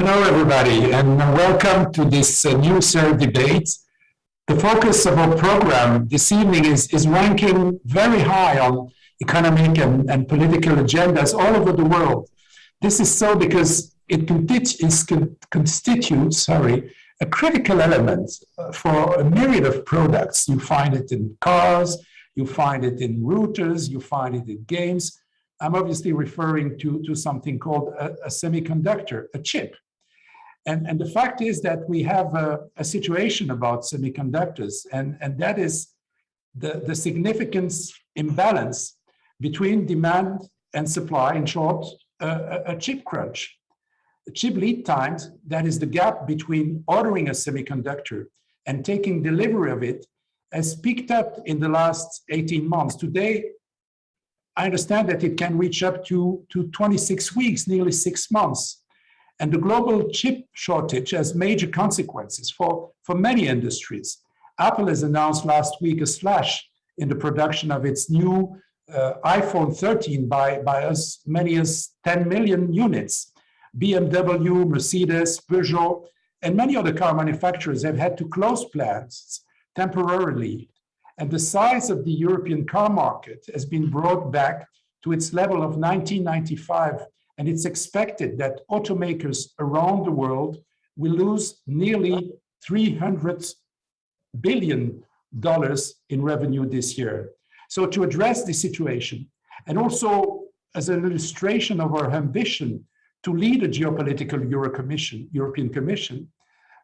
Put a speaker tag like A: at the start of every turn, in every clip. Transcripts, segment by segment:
A: Hello, everybody, and welcome to this new CERRE debate. The focus of our program this evening is ranking very high on economic and political agendas all over the world. This is so because it constitutes a critical element for a myriad of products. You find it in cars, you find it in routers, you find it in games. I'm obviously referring to something called a semiconductor, a chip. And the fact is that we have a situation about semiconductors, and that is the significance imbalance between demand and supply, in short, a chip crunch. The chip lead times, that is the gap between ordering a semiconductor and taking delivery of it, has peaked up in the last 18 months. Today, I understand that it can reach up to 26 weeks, nearly 6 months. And the global chip shortage has major consequences for many industries. Apple has announced last week a slash in the production of its new iPhone 13 by as many as 10 million units. BMW, Mercedes, Peugeot, and many other car manufacturers have had to close plants temporarily. And the size of the European car market has been brought back to its level of 1995. And it's expected that automakers around the world will lose nearly $300 billion in revenue this year. So to address the situation, and also as an illustration of our ambition to lead a geopolitical European Commission,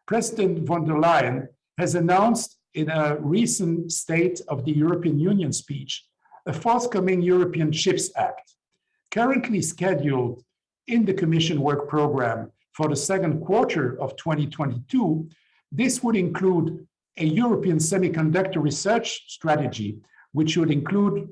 A: President von der Leyen has announced in a recent State of the European Union speech a forthcoming European Chips Act, currently scheduled in the Commission work program for the second quarter of 2022. This would include a European semiconductor research strategy, which would include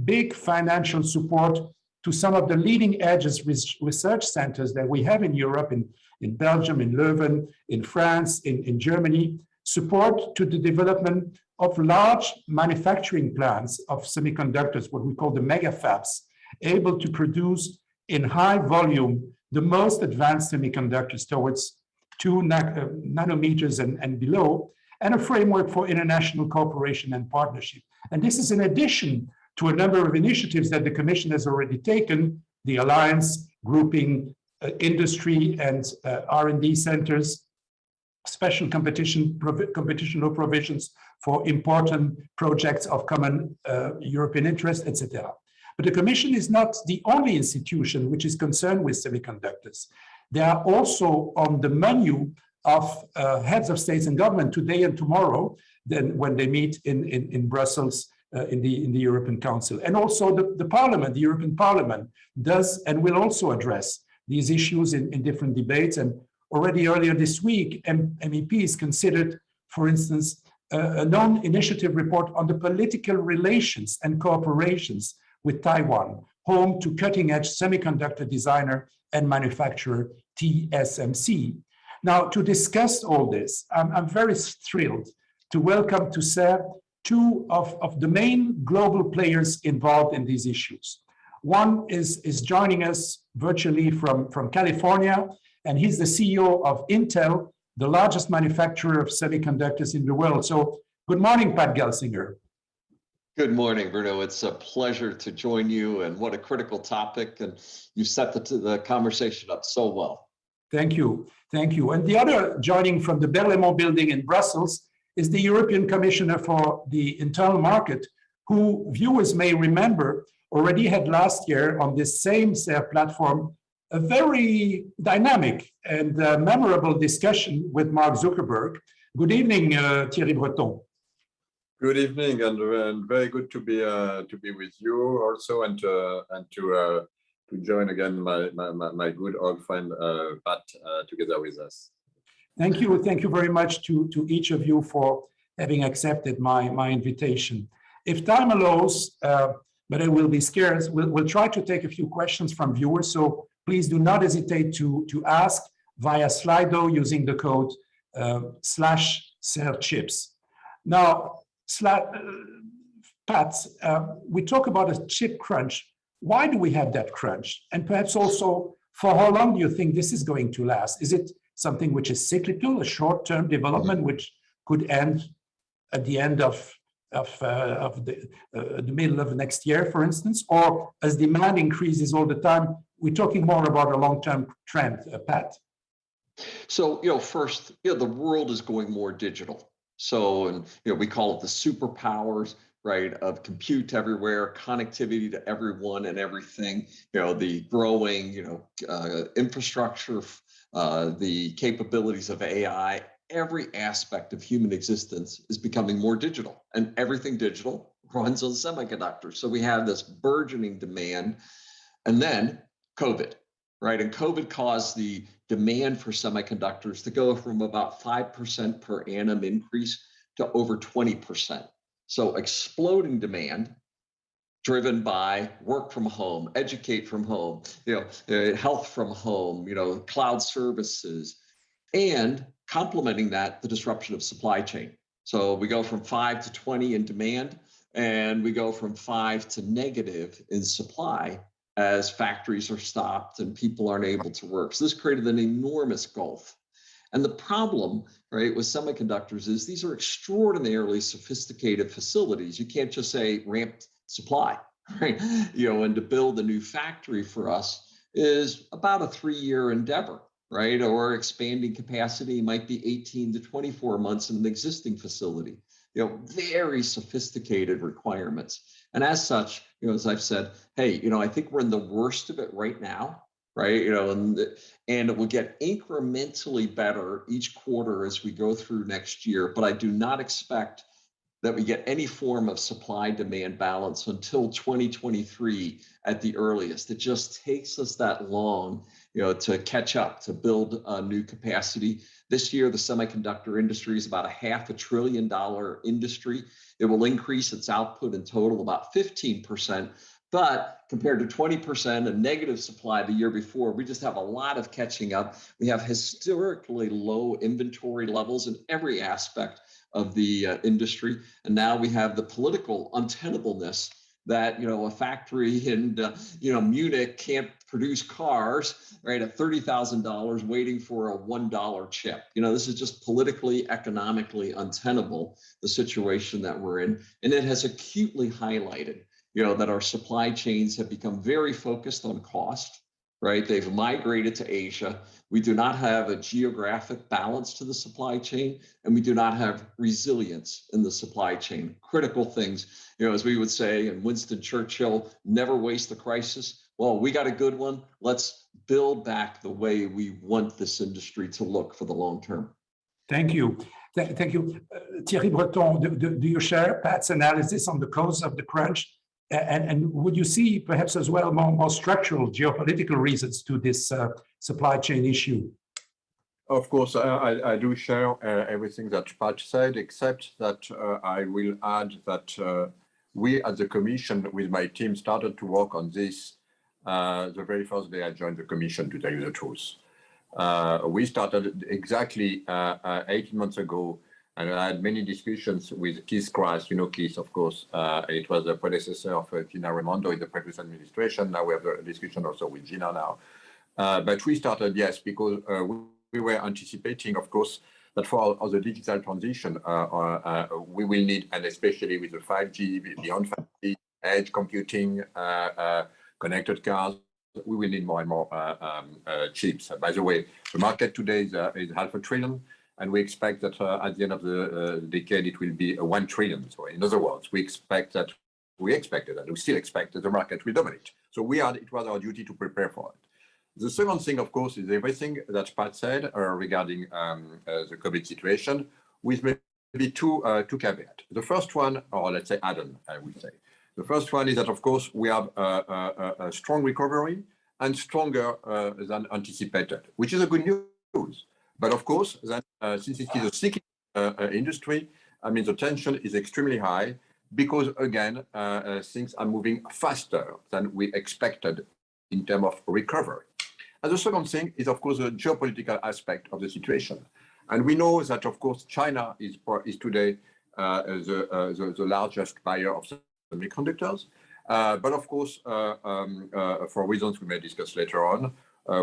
A: big financial support to some of the leading edges research centers that we have in Europe, in Belgium, in Leuven, in France, in Germany, support to the development of large manufacturing plants of semiconductors, what we call the mega fabs, able to produce in high volume the most advanced semiconductors towards 2 nanometers and below, and a framework for international cooperation and partnership. And this is in addition to a number of initiatives that the Commission has already taken, the alliance grouping industry and R&D centers, special competition law provisions for important projects of common European interest, etc. But the Commission is not the only institution which is concerned with semiconductors. They are also on the menu of heads of states and government today and tomorrow, then when they meet in Brussels in the European Council. And also the Parliament, the European Parliament, does and will also address these issues in different debates. And already earlier this week, MEPs considered, for instance, a non-initiative report on the political relations and cooperations with Taiwan, home to cutting-edge semiconductor designer and manufacturer TSMC. Now, to discuss all this, I'm very thrilled to welcome to CERRE two of the main global players involved in these issues. One is joining us virtually from California, and he's the CEO of Intel, the largest manufacturer of semiconductors in the world. So good morning, Pat Gelsinger.
B: Good morning, Bruno. It's a pleasure to join you, and what a critical topic, and you set the conversation up so well.
A: Thank you. Thank you. And the other joining from the Berlaymont building in Brussels is the European Commissioner for the Internal Market, who viewers may remember already had last year on this same CERRE platform a very dynamic and memorable discussion with Mark Zuckerberg. Good evening, Thierry Breton.
C: Good evening, and very good to be with you also, and to join again my good old friend Pat together with us.
A: Thank you very much to each of you for having accepted my invitation. If time allows, but it will be scarce, we'll try to take a few questions from viewers. So please do not hesitate to ask via Slido using the code /CERRECHIPS. Now, Pat, we talk about a chip crunch. Why do we have that crunch? And perhaps also For how long do you think this is going to last? Is it something which is cyclical, a short-term development which could end at the end of the middle of next year, for instance, or as demand increases all the time, we're talking more about a long-term trend, Pat?
B: So, first, the world is going more digital. So, and, we call it the superpowers, right, of compute everywhere, connectivity to everyone and everything, the growing, infrastructure, the capabilities of AI, every aspect of human existence is becoming more digital, and everything digital runs on semiconductors. So we have this burgeoning demand, and then COVID, right? And COVID caused the demand for semiconductors to go from about 5% per annum increase to over 20%. So exploding demand driven by work from home, educate from home, health from home, cloud services, and complementing that, the disruption of supply chain. So we go from 5 to 20 in demand, and we go from 5 to negative in supply as factories are stopped and people aren't able to work. So this created an enormous gulf. And the problem, right, with semiconductors is these are extraordinarily sophisticated facilities. You can't just say ramp supply, right? And to build a new factory for us is about a 3-year endeavor, right? Or expanding capacity might be 18 to 24 months in an existing facility. Very sophisticated requirements. And as such, as I've said, hey, I think we're in the worst of it right now, right? And it will get incrementally better each quarter as we go through next year. But I do not expect that we get any form of supply-demand balance until 2023 at the earliest. It just takes us that long, to catch up, to build a new capacity. This year, the semiconductor industry is about a $500 billion industry. It will increase its output in total about 15%. But compared to 20% of negative supply the year before, we just have a lot of catching up. We have historically low inventory levels in every aspect of the industry. And now we have the political untenableness that, a factory in, Munich can't produce cars, right, at $30,000 waiting for a $1 chip. This is just politically, economically untenable, the situation that we're in. And it has acutely highlighted, that our supply chains have become very focused on cost, right? They've migrated to Asia. We do not have a geographic balance to the supply chain, and we do not have resilience in the supply chain. Critical things, as we would say, and Winston Churchill, never waste a crisis. Well, we got a good one. Let's build back the way we want this industry to look for the long term.
A: Thank you. Thank you. Thierry Breton, do you share Pat's analysis on the cause of the crunch? And would you see perhaps as well more structural geopolitical reasons to this supply chain issue?
C: Of course, I do share everything that Pat said, except that I will add that we at the Commission with my team started to work on this the very first day I joined the Commission, to tell you the truth. We started exactly 18 months ago, and I had many discussions with Keith Kress. Keith, of course, it was the predecessor of Gina Raimondo in the previous administration. Now we have a discussion also with Gina now. But we started, yes, because we were anticipating, of course, that for the digital transition, we will need, and especially with the 5G, beyond 5G, edge computing, connected cars, we will need more and more chips. By the way, the market today is $500 billion. And we expect that at the end of the decade, it will be 1 trillion. So in other words, we expected, and we still expect that the market will dominate. So it was our duty to prepare for it. The second thing, of course, is everything that Pat said regarding the COVID situation, with maybe two caveats. The first one, or let's say add-on, I would say. The first one is that, of course, we have a strong recovery and stronger than anticipated, which is a good news. But of course, since it is a cyclical industry, the tension is extremely high because, again, things are moving faster than we expected in terms of recovery. And the second thing is, of course, the geopolitical aspect of the situation. And we know that, of course, China is today the largest buyer of semiconductors. But of course, for reasons we may discuss later on,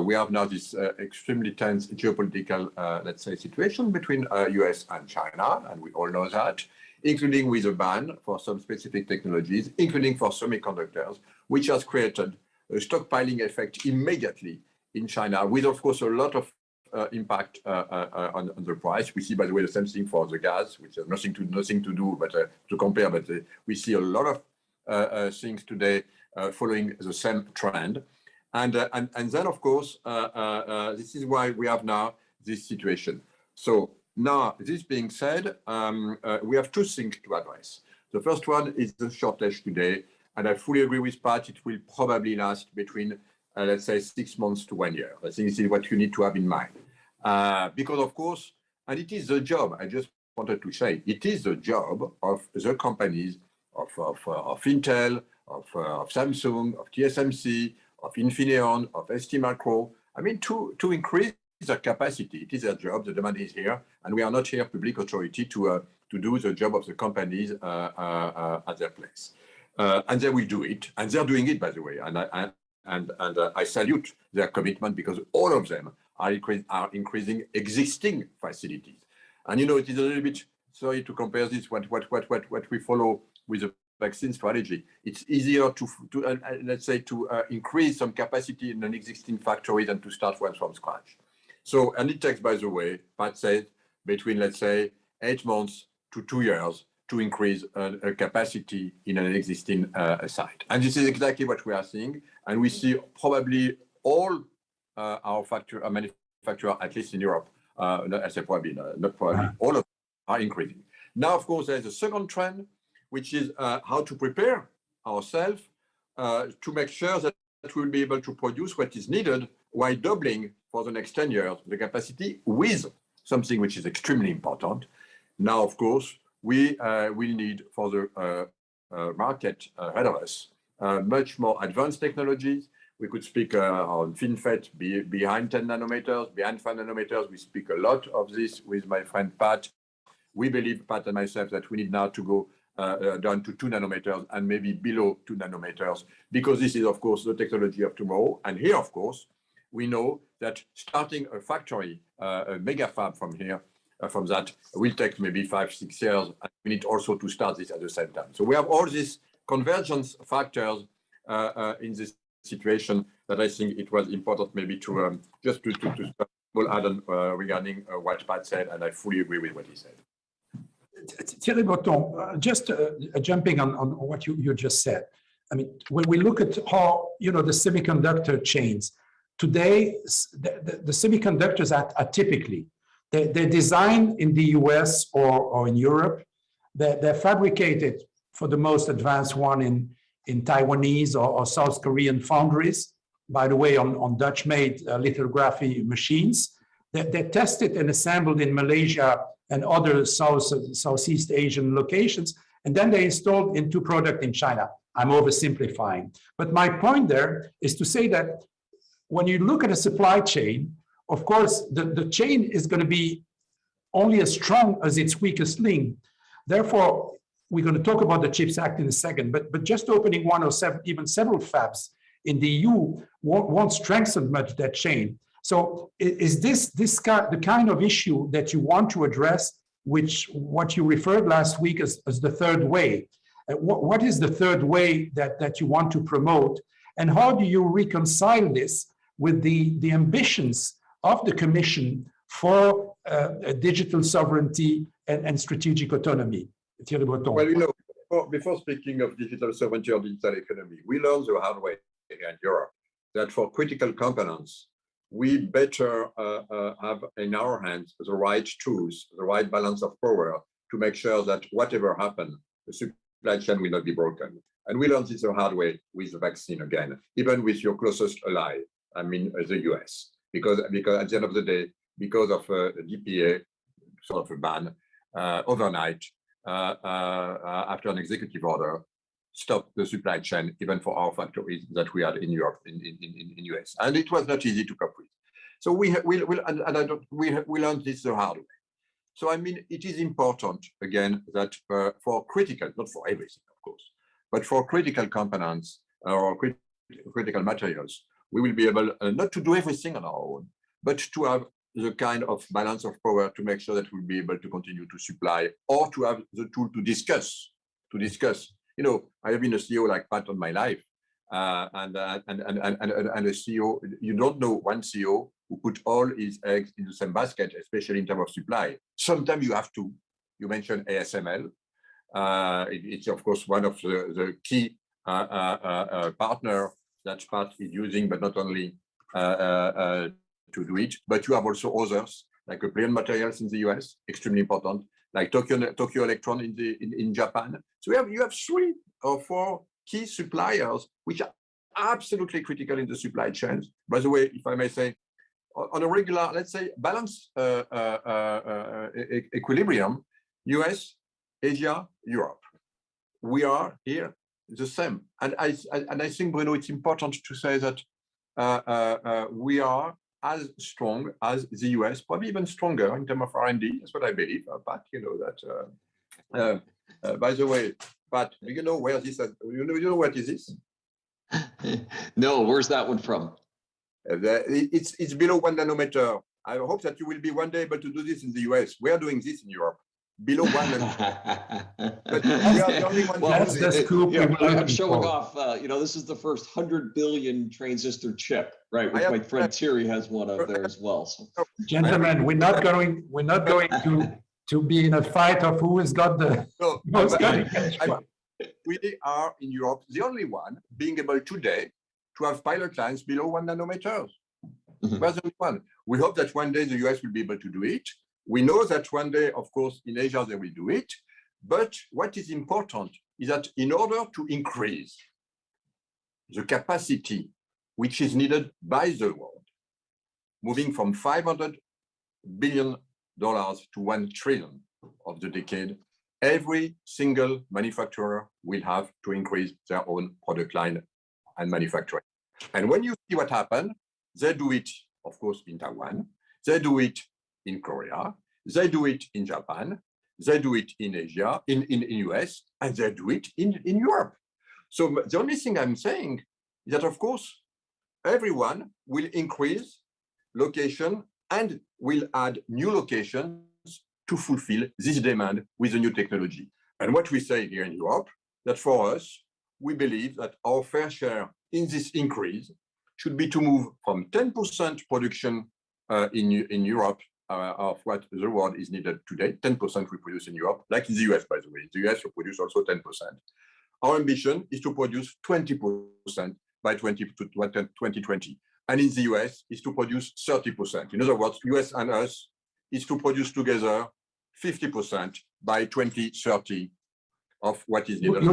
C: we have now this extremely tense geopolitical, let's say, situation between US and China, and we all know that, including with a ban for some specific technologies, including for semiconductors, which has created a stockpiling effect immediately in China, with, of course, a lot of impact on the price. We see, by the way, the same thing for the gas, which has nothing to do, but to compare. But we see a lot of things today following the same trend, and then, of course, this is why we have now this situation. So now, this being said, we have two things to address. The first one is the shortage today, and I fully agree with Pat. It will probably last between let's say 6 months to 1 year. I think this is what you need to have in mind. Because of course, and it is the job, I just wanted to say, it is the job of the companies of Intel, of Samsung, of TSMC, of Infineon, of STMicro, I mean, to increase their capacity. It is their job, the demand is here, and we are not here, public authority, to do the job of the companies at their place. And they will do it, and they're doing it, by the way, and I salute their commitment, because all of them are increasing existing facilities. And you know, it is a little bit, sorry to compare this, what we follow with the vaccine strategy. It's easier to let's say, to increase some capacity in an existing factory than to start one from scratch. So, and it takes, by the way, Pat said, between, let's say, 8 months to 2 years to increase a capacity in an existing site. And this is exactly what we are seeing. And we see probably all our manufacturers, at least in Europe, I say probably, not probably, all of them are increasing. Now, of course, there's a second trend, which is how to prepare ourselves to make sure that we'll be able to produce what is needed while doubling for the next 10 years the capacity, with something which is extremely important. Now, of course, we will need for the market ahead of us much more advanced technologies. We could speak on FinFET behind 10 nanometers, behind 5 nanometers. We speak a lot of this with my friend Pat. We believe, Pat and myself, that we need now to go down to 2 nanometers and maybe below 2 nanometers, because this is, of course, the technology of tomorrow. And here, of course, we know that starting a factory, a mega fab from here, from that will take maybe 5-6 years, and we need also to start this at the same time. So we have all these convergence factors in this situation that I think it was important maybe to just to add on regarding what Pat said, and I fully agree with what he said.
A: Thierry Breton, just jumping on what you just said. I mean, when we look at how, you know, the semiconductor chains, today, the semiconductors are typically, they're designed in the US or in Europe. They're fabricated for the most advanced one in Taiwanese or South Korean foundries, by the way, on Dutch-made lithography machines. They're tested and assembled in Malaysia and other Southeast Asian locations, and then they're installed into product in China. I'm oversimplifying. But my point there is to say that when you look at a supply chain, of course, the chain is going to be only as strong as its weakest link. Therefore, we're going to talk about the CHIPS Act in a second, but just opening one or even several fabs in the EU won't strengthen much that chain. So is this the kind of issue that you want to address, what you referred last week as the third way? What is the third way that you want to promote? And how do you reconcile this with the ambitions of the Commission for digital sovereignty and strategic autonomy? Thierry Breton.
C: Well, you know, before speaking of digital sovereignty or digital economy, we learned the hard way here in Europe that for critical components, we better have in our hands the right tools, the right balance of power to make sure that whatever happens, the supply chain will not be broken. And we learned this the hard way with the vaccine again, even with your closest ally, I mean the US, because at the end of the day, because of DPA, sort of a ban, overnight, after an executive order, stop the supply chain, even for our factories that we had in Europe, in US, and it was not easy to cope with. So we learned this the hard way. So I mean, it is important again that for critical, not for everything, of course, but for critical components or critical materials, we will be able not to do everything on our own, but to have the kind of balance of power to make sure that we'll be able to continue to supply or to have the tool to discuss. You know, I have been a CEO like Pat on my life, and a CEO. You don't know one CEO who put all his eggs in the same basket, especially in terms of supply. Sometimes you have to. You mentioned ASML. It's of course one of the key partner that Pat is using, but not only to do it, but you have also others like Applied Materials in the US, extremely important, like Tokyo Electron in Japan. So you have 3 or 4 key suppliers which are absolutely critical in the supply chains. By the way, if I may say, on a regular, let's say, balance equilibrium, US, Asia, Europe, we are here the same. And I think, Bruno, it's important to say that we are as strong as the US, probably even stronger in terms of R&D. That's what I believe. Pat, you know that. By the way, Pat, do you know where this is? You know what is this?
B: No, where's that one from?
C: It's below 1 nanometer. I hope that you will be one day able to do this in the US. We are doing this in Europe. Below 1 nanometer. But we are the only one.
A: Well, that's the scoop.
B: I'm showing off, you know, this is the first 100 billion transistor chip, right? Which my friend Thierry has one of there as well. So.
A: Gentlemen, we're not going to be in a fight of who has got the most cutting edge one.
C: We are in Europe the only one being able today to have pilot lines below 1 nanometer. We're the only one. We hope that one day the US will be able to do it. We know that one day, of course, in Asia, they will do it. But what is important is that in order to increase the capacity which is needed by the world, moving from $500 billion to $1 trillion of the decade, every single manufacturer will have to increase their own product line and manufacturing. And when you see what happened, they do it, of course, in Taiwan. They do it in Korea, they do it in Japan, they do it in Asia, in US, and they do it in Europe. So the only thing I'm saying is that, of course, everyone will increase location and will add new locations to fulfill this demand with the new technology. And what we say here in Europe, that for us, we believe that our fair share in this increase should be to move from 10% production in Europe of what the world is needed today. 10% we produce in Europe, like in the US, by the way. In the US, we produce also 10%. Our ambition is to produce 20% by 2020. And in the US, is to produce 30%. In other words, US and us is to produce together 50% by 2030 of what is needed.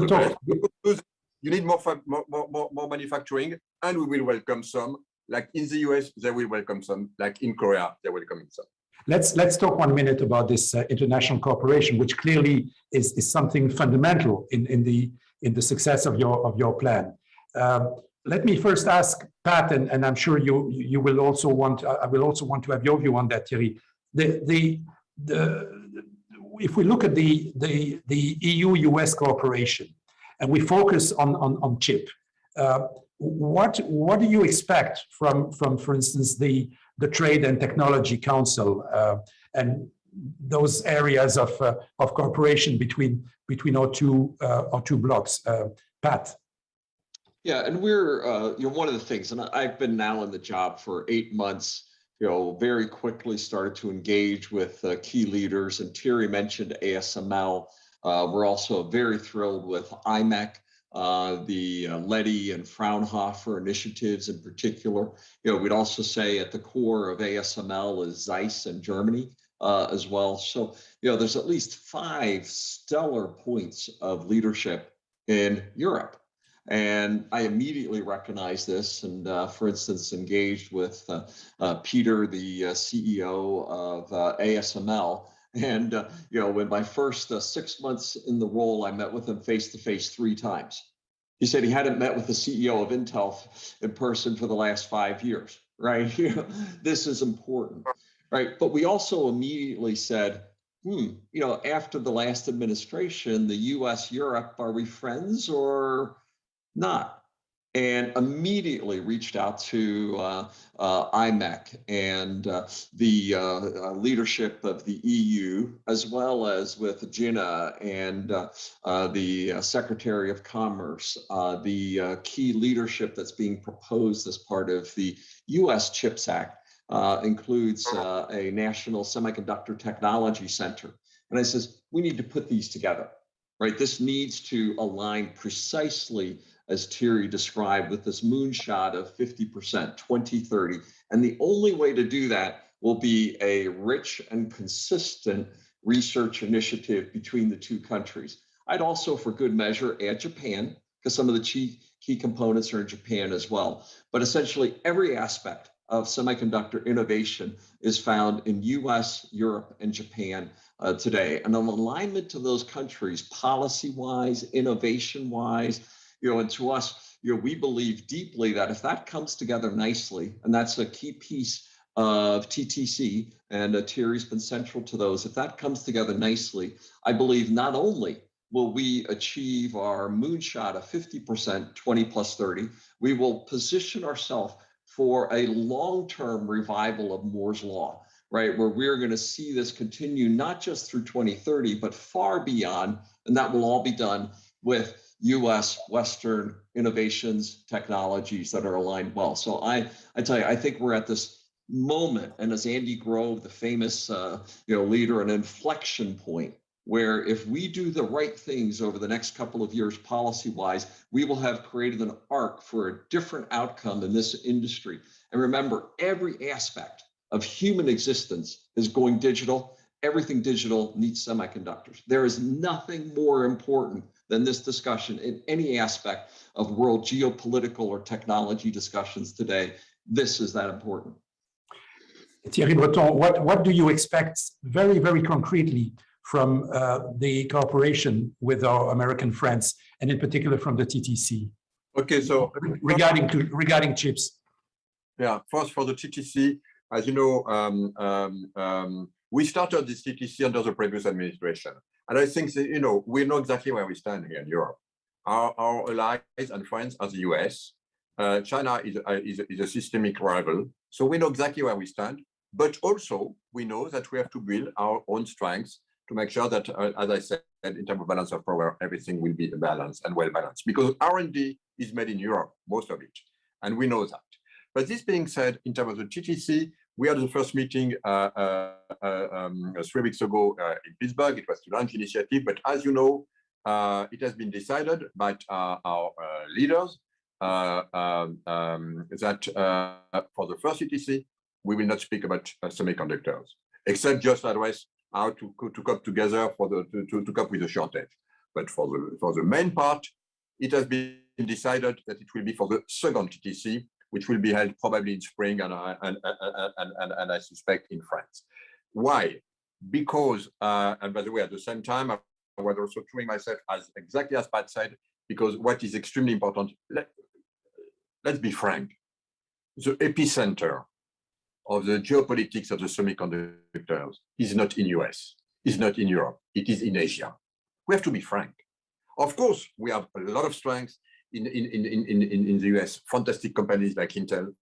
C: You need more manufacturing, and we will welcome some. Like in the US, they will welcome some. Like in Korea, they will welcome some.
A: Let's talk 1 minute about this international cooperation, which clearly is something fundamental in the success of your plan. Let me first ask Pat, and I'm sure you will also want. I will also want to have your view on that, Thierry. If we look at the EU-US cooperation, and we focus on chip, what do you expect from for instance, the Trade and Technology Council and those areas of cooperation between our two blocks? Pat.
B: Yeah, and we're one of the things, and I've been now in the job for 8 months. Very quickly started to engage with key leaders, and Thierry mentioned ASML. We're also very thrilled with IMEC, the Leyen and Fraunhofer initiatives in particular. We'd also say at the core of ASML is Zeiss in Germany as well. So, there's at least 5 stellar points of leadership in Europe. And I immediately recognized this and, for instance, engaged with Peter, the CEO of ASML. And, in my first 6 months in the role, I met with him face-to-face 3 times. He said he hadn't met with the CEO of Intel in person for the last 5 years, right? This is important, right? But we also immediately said, after the last administration, the US, Europe, are we friends or not? and immediately reached out to IMEC and the leadership of the EU, as well as with Gina and the Secretary of Commerce, the key leadership that's being proposed as part of the US CHIPS Act includes a National Semiconductor Technology Center. And I says, we need to put these together, right? This needs to align precisely as Thierry described with this moonshot of 50%, 2030. And the only way to do that will be a rich and consistent research initiative between the two countries. I'd also, for good measure, add Japan, because some of the key components are in Japan as well. But essentially, every aspect of semiconductor innovation is found in US, Europe, and Japan today. And an alignment to those countries, policy-wise, innovation-wise, and to us, we believe deeply that if that comes together nicely, and that's a key piece of TTC, and Thierry's been central to those, if that comes together nicely, I believe not only will we achieve our moonshot of 50%, 20 plus 30, we will position ourselves for a long-term revival of Moore's Law, right? Where we're going to see this continue not just through 2030, but far beyond, and that will all be done with US, Western innovations, technologies that are aligned well. So I tell you, I think we're at this moment, and as Andy Grove, the famous leader, an inflection point, where if we do the right things over the next couple of years policy-wise, we will have created an arc for a different outcome in this industry. And remember, every aspect of human existence is going digital. Everything digital needs semiconductors. There is nothing more important than this discussion in any aspect of world geopolitical or technology discussions today. This is that important.
A: Thierry Breton, what do you expect very, very concretely from the cooperation with our American friends, and in particular from the TTC?
C: Okay, so
A: regarding chips.
C: Yeah, first for the TTC, as you know, we started this TTC under the previous administration. And I think that, we know exactly where we stand here in Europe. Our allies and friends are the US. China is a systemic rival. So we know exactly where we stand. But also, we know that we have to build our own strengths to make sure that, as I said, in terms of balance of power, everything will be balanced and well balanced. Because R&D is made in Europe, most of it. And we know that. But this being said, in terms of the TTC, we had the first meeting 3 weeks ago in Pittsburgh. It was to launch initiative, but as you know, it has been decided by our leaders that for the first TTC, we will not speak about semiconductors, except just address how to come together to cope with the shortage. But for the main part, it has been decided that it will be for the second TTC, which will be held probably in spring and I suspect in France. Why? Because, and by the way, at the same time, I was also throwing myself as exactly as Pat said, because what is extremely important, let's be frank, the epicenter of the geopolitics of the semiconductors is not in US, is not in Europe, it is in Asia. We have to be frank. Of course, we have a lot of strength in the US, fantastic companies like Intel.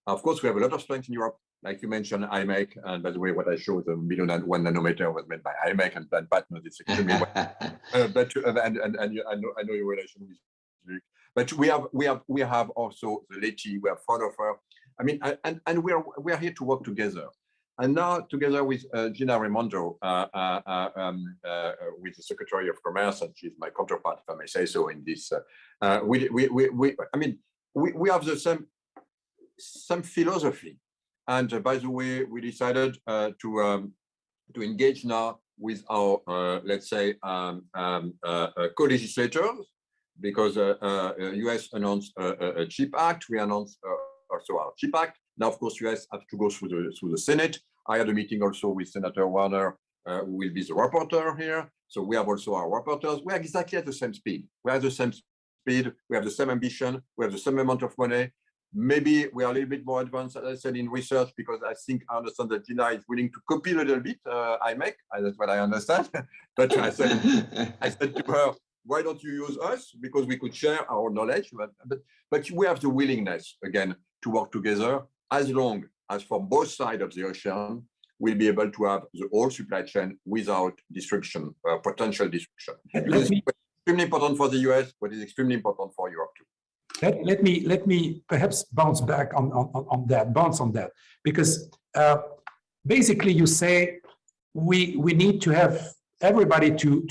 C: Of course, we have a lot of strength in Europe, like you mentioned, IMEC, and by the way, what I showed, the 1 nanometer was made by IMEC, and Pat knows this extremely well. But I know your relation with Luc. But we have also the Leti, we have Fraunhofer. I mean, and we are here to work together. And now, together with Gina Raimondo, with the Secretary of Commerce, and she's my counterpart, if I may say so, in this, we have the same philosophy. And by the way, we decided to engage now with our, let's say, co-legislators, because US announced a CHIP Act. We announced also our CHIP Act. Now, of course, US have to go through the Senate. I had a meeting also with Senator Warner, who will be the rapporteur here. So we have also our rapporteurs. We are exactly at the same speed. We are at the same speed. We have the same ambition. We have the same amount of money. Maybe we are a little bit more advanced, as I said, in research, because I understand that Gina is willing to copy a little bit IMEC. That's what I understand. But I said to her, why don't you use us? Because we could share our knowledge, but we have the willingness, again, to work together as long as from both sides of the ocean, we'll be able to have the whole supply chain without disruption, potential disruption. Because it's extremely important for the US, but it's extremely important for Europe too.
A: Let me perhaps bounce on that, because basically you say we need to have everybody to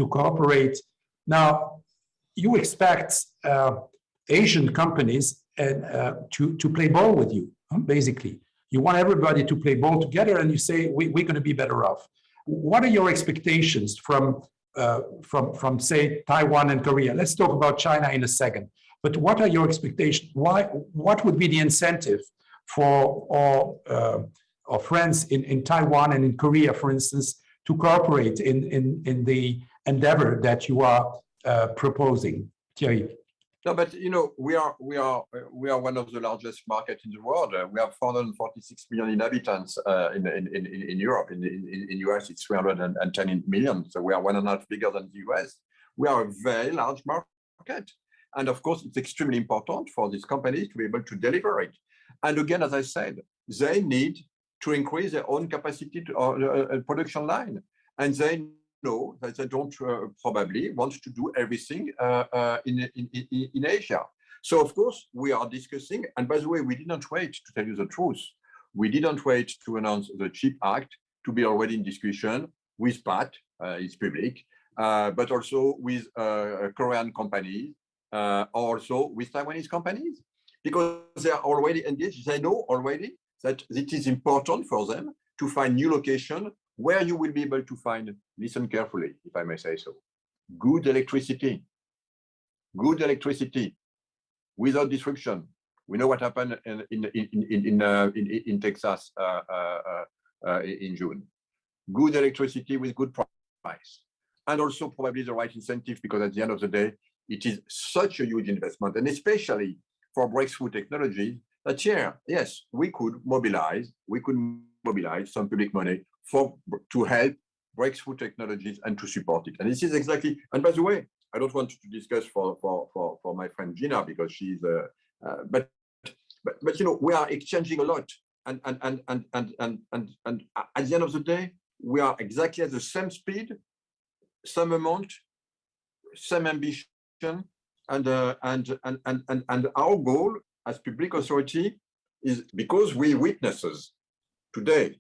A: cooperate. Now, you expect Asian companies to play ball with you, basically. You want everybody to play ball together, and you say we're going to be better off. What are your expectations from say Taiwan and Korea? Let's talk about China in a second. But what are your expectations? What would be the incentive for our friends in Taiwan and in Korea, for instance, to cooperate in the endeavor that you are proposing, Thierry?
C: No, but we are one of the largest markets in the world. We have 446 million inhabitants in Europe. In US, it's 310 million. So we are 1.5 bigger than the US. We are a very large market, and of course, it's extremely important for these companies to be able to deliver it. And again, as I said, they need to increase their own capacity to production line, and they know that they don't probably want to do everything in Asia. So of course we are discussing, and by the way, we didn't wait, to tell you the truth. We didn't wait to announce the CHIP Act to be already in discussion with Pat, it's public, but also with Korean companies, also with Taiwanese companies, because they are already engaged. They know already that it is important for them to find new location where you will be able to find, listen carefully, if I may say so, good electricity without disruption. We know what happened in Texas in June. Good electricity with good price, and also probably the right incentive, because at the end of the day, it is such a huge investment, and especially for breakthrough technology, that yes, we could mobilize some public money to help breakthrough technologies and to support it. And this is exactly, and by the way, I don't want to discuss for my friend Gina, because she's but we are exchanging a lot, and at the end of the day, we are exactly at the same speed, same amount, same ambition, and our goal as public authority is, because we witnesses today,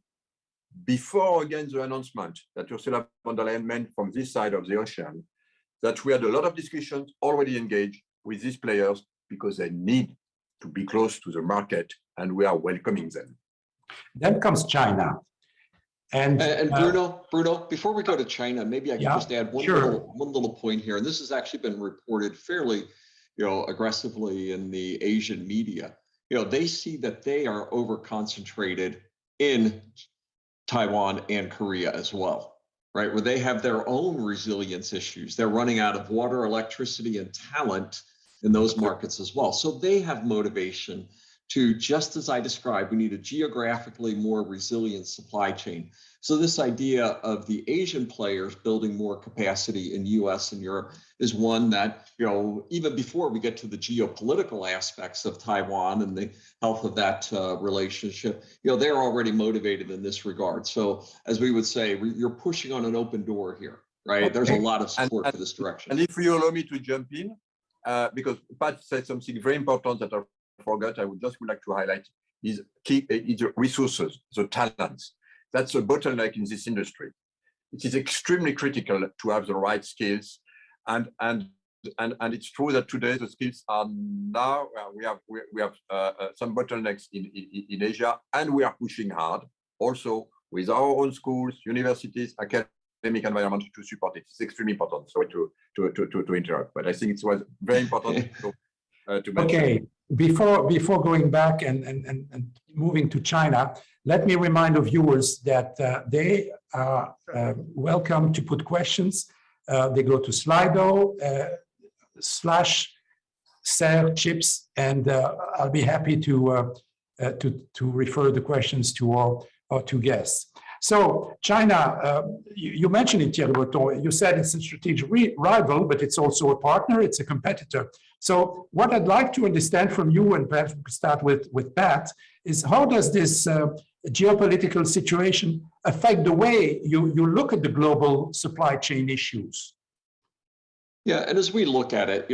C: before again the announcement that Ursula von der Leyen made from this side of the ocean, that we had a lot of discussions already engaged with these players, because they need to be close to the market, and we are welcoming them.
A: Then comes China. And
B: Bruno, before we go to China, maybe I can just add one little point here. And this has actually been reported fairly, aggressively in the Asian media. They see that they are over concentrated in Taiwan and Korea as well, right? Where they have their own resilience issues. They're running out of water, electricity, and talent in those markets as well. So they have motivation to, just as I described, we need a geographically more resilient supply chain. So this idea of the Asian players building more capacity in US and Europe is one that, even before we get to the geopolitical aspects of Taiwan and the health of that relationship, they're already motivated in this regard. So as we would say, you're pushing on an open door here, right? Okay. There's a lot of support for this direction.
C: And if you allow me to jump in, because Pat said something very important that I forgot, I would like to highlight, is the resources, the talents. That's a bottleneck in this industry. It is extremely critical to have the right skills, and it's true that today the skills are now we have some bottlenecks in Asia, and we are pushing hard also with our own schools, universities, academic environment to support it. It's extremely important. Sorry to interrupt, but I think it was very important to mention.
A: Okay. Before going back and moving to China, let me remind our viewers that they are welcome to put questions. They go to Slido /CERRE chips, and I'll be happy to refer the questions to our two guests. So China, you mentioned it, Thierry Breton, you said it's a strategic rival, but it's also a partner, it's a competitor. So what I'd like to understand from you, and perhaps we could start with Pat, is how does this geopolitical situation affect the way you look at the global supply chain issues?
B: Yeah, and as we look at it,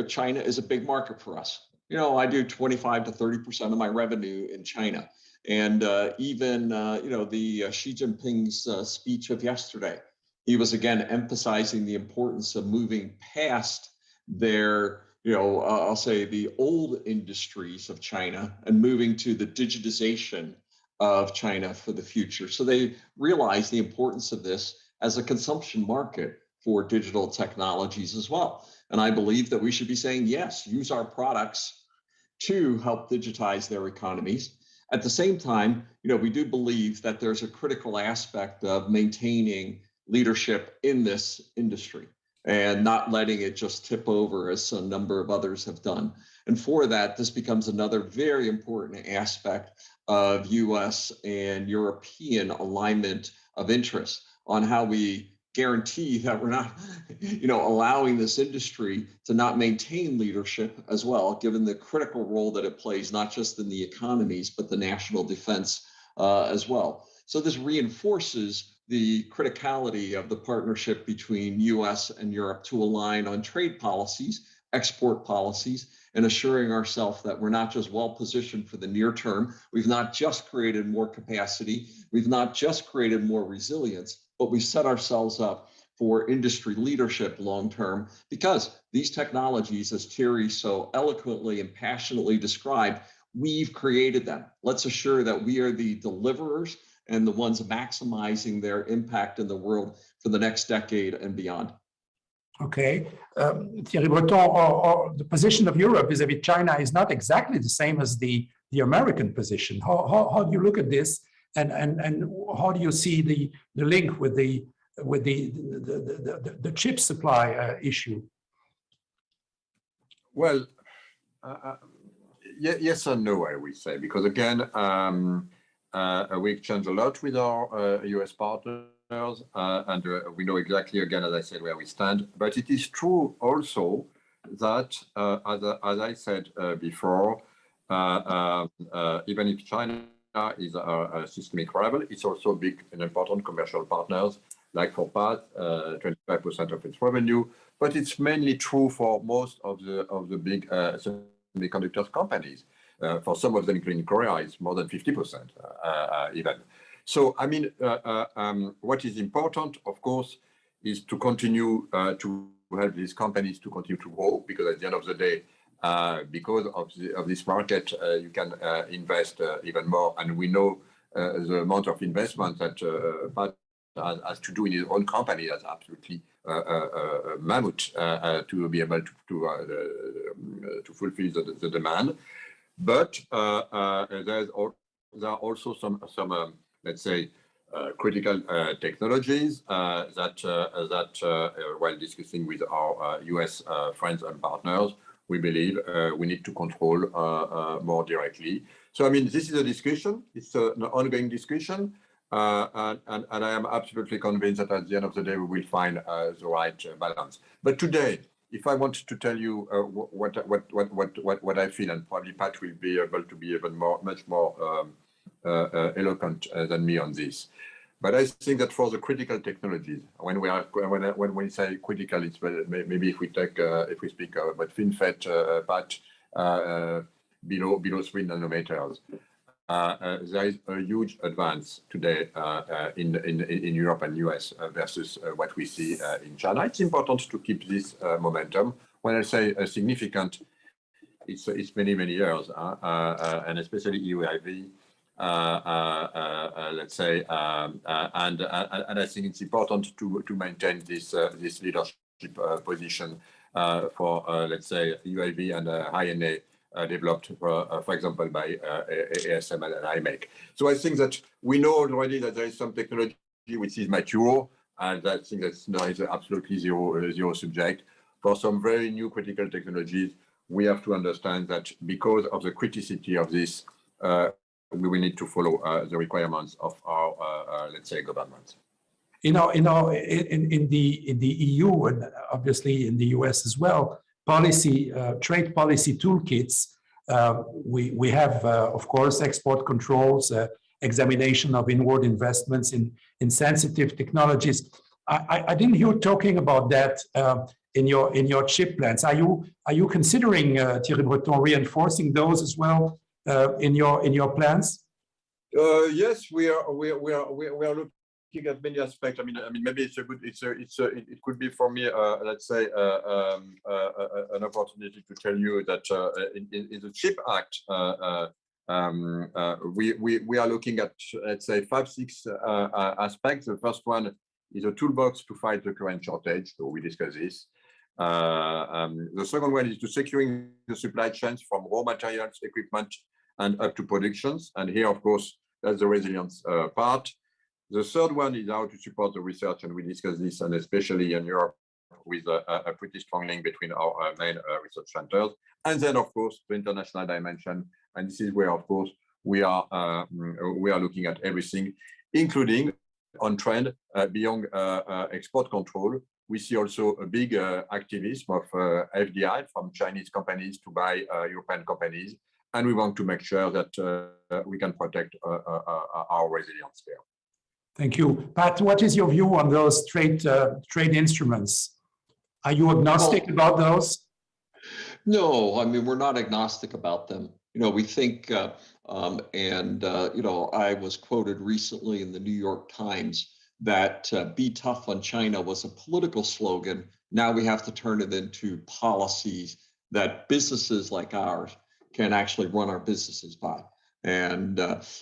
B: China is a big market for us. I do 25 to 30% of my revenue in China. And even, the Xi Jinping's speech of yesterday, he was again emphasizing the importance of moving past their, I'll say the old industries of China and moving to the digitization of China for the future. So they realize the importance of this as a consumption market for digital technologies as well. And I believe that we should be saying, yes, use our products to help digitize their economies. At the same time, we do believe that there's a critical aspect of maintaining leadership in this industry and not letting it just tip over as a number of others have done. And for that, this becomes another very important aspect of US and European alignment of interest on how we guarantee that we're not, allowing this industry to not maintain leadership as well, given the critical role that it plays, not just in the economies, but the national defense as well. So this reinforces the criticality of the partnership between US and Europe to align on trade policies, export policies, and assuring ourselves that we're not just well positioned for the near term. We've not just created more capacity. We've not just created more resilience, but we set ourselves up for industry leadership long term, because these technologies, as Thierry so eloquently and passionately described, we've created them. Let's assure that we are the deliverers and the ones maximizing their impact in the world for the next decade and beyond.
A: Okay. Thierry Breton, the position of Europe vis-à-vis China is not exactly the same as the American position. How do you look at this? And how do you see the link with the chip supply issue?
C: Well, yes and no, I would say, because again, we exchange a lot with our US partners, and we know exactly, again, as I said, where we stand. But it is true also that, as I said before, even if China is a systemic rival, it's also big and important commercial partners, like for Pat, 25% of its revenue. But it's mainly true for most of the big semiconductors companies. For some of them, including Korea, it's more than 50% even. So, I mean, what is important, of course, is to continue to help these companies to continue to grow, because at the end of the day, because of this market, you can invest even more. And we know the amount of investment that Pat has to do in his own company is absolutely mammoth to be able to fulfill the demand. But there are also some let's say, critical technologies that while discussing with our US friends and partners, we believe we need to control more directly. So, I mean, this is a discussion. It's an ongoing discussion. And I am absolutely convinced that at the end of the day, we will find the right balance. But today, if I want to tell you what I feel, and probably Pat will be able to be even much more eloquent than me on this. But I think that for the critical technologies, when we say critical, it's maybe if we speak about FinFET, Pat, below 3 nanometers. There is a huge advance today in Europe and US versus what we see in China. It's important to keep this momentum. When I say significant, it's many years, and especially EUIV. Let's say, and I think it's important to maintain this leadership position for let's say UAV and High-NA developed, for example, by ASML and IMEC. So I think that we know already that there is some technology which is mature, and I think that's absolutely zero subject. For some very new critical technologies, we have to understand that because of the criticality of this, we will need to follow the requirements of our, let's say, governments.
A: In the EU and obviously in the US as well, trade policy toolkits. We have, of course, export controls, examination of inward investments in sensitive technologies. I didn't hear you talking about that in your chip plans. Are you considering, Thierry Breton, reinforcing those as well in your plans?
C: Yes, we are looking at many aspects. I mean, maybe it could be for me, let's say, an opportunity to tell you that in the Chip Act, we are looking at, let's say, 5-6 aspects. The first one is a toolbox to fight the current shortage. So we discuss this. The second one is to securing the supply chains from raw materials, equipment, and up to productions. And here, of course, that's the resilience part. The third one is how to support the research, and we discuss this, and especially in Europe, with a pretty strong link between our main research centers. And then, of course, the international dimension. And this is where, of course, we are looking at everything, including on trend beyond export control. We see also a big activism of FDI from Chinese companies to buy European companies, and we want to make sure that we can protect our resilience there.
A: Thank you. Pat, what is your view on those trade instruments? Are you agnostic about those?
B: No, I mean, we're not agnostic about them. You know, we think, you know, I was quoted recently in the New York Times that be tough on China was a political slogan. Now we have to turn it into policies that businesses like ours can actually run our businesses by. And,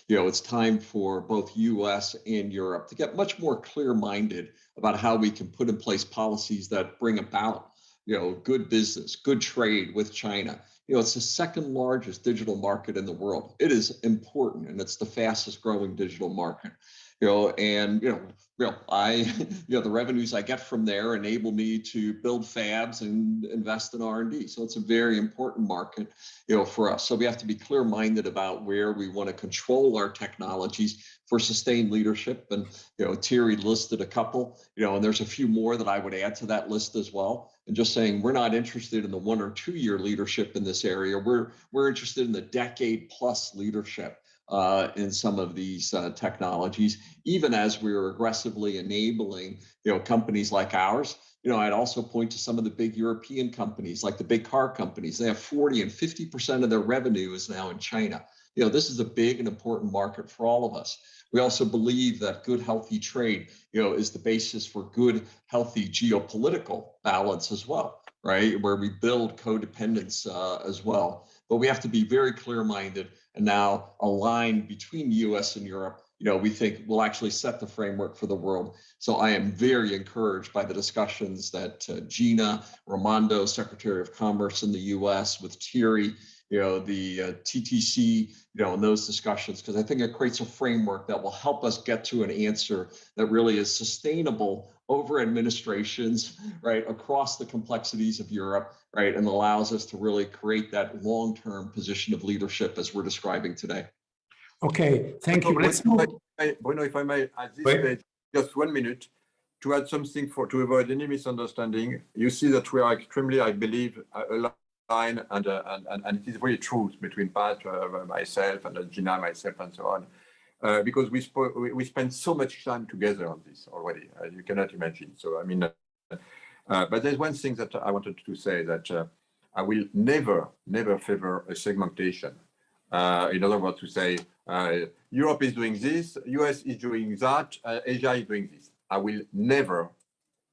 B: you know, it's time for both US and Europe to get much more clear-minded about how we can put in place policies that bring about, you know, good business, good trade with China. You know, it's the second largest digital market in the world. It is important, and it's the fastest growing digital market. You know, and, you know, the revenues I get from there enable me to build fabs and invest in R&D. So it's a very important market, you know, for us. So we have to be clear-minded about where we want to control our technologies for sustained leadership. And, you know, Thierry listed a couple, you know, and there's a few more that I would add to that list as well. And just saying, we're not interested in the 1 or 2 year leadership in this area. We're interested in the decade-plus leadership in some of these technologies, even as we're aggressively enabling, you know, companies like ours. You know, I'd also point to some of the big European companies, like the big car companies. They have 40 and 50% of their revenue is now in China. You know, this is a big and important market for all of us. We also believe that good, healthy trade, you know, is the basis for good, healthy geopolitical balance as well, right? Where we build codependence as well. But we have to be very clear-minded and now aligned between the US and Europe. You know, we think will actually set the framework for the world. So I am very encouraged by the discussions that Gina Raimondo, Secretary of Commerce in the US, with Thierry, you know, the TTC, you know, in those discussions, because I think it creates a framework that will help us get to an answer that really is sustainable over administrations, right, across the complexities of Europe, right, and allows us to really create that long-term position of leadership as we're describing today.
A: Okay, thank you. Let's move.
C: Bruno, if I may, at this stage, just 1 minute to add something to avoid any misunderstanding. You see that we are extremely, I believe, aligned, and it is really true between Pat, myself, and Gina, myself, and so on. Because we spend so much time together on this already, you cannot imagine. So, I mean, but there's one thing that I wanted to say, that I will never favor a segmentation. In other words, to say, Europe is doing this, US is doing that, Asia is doing this. I will never,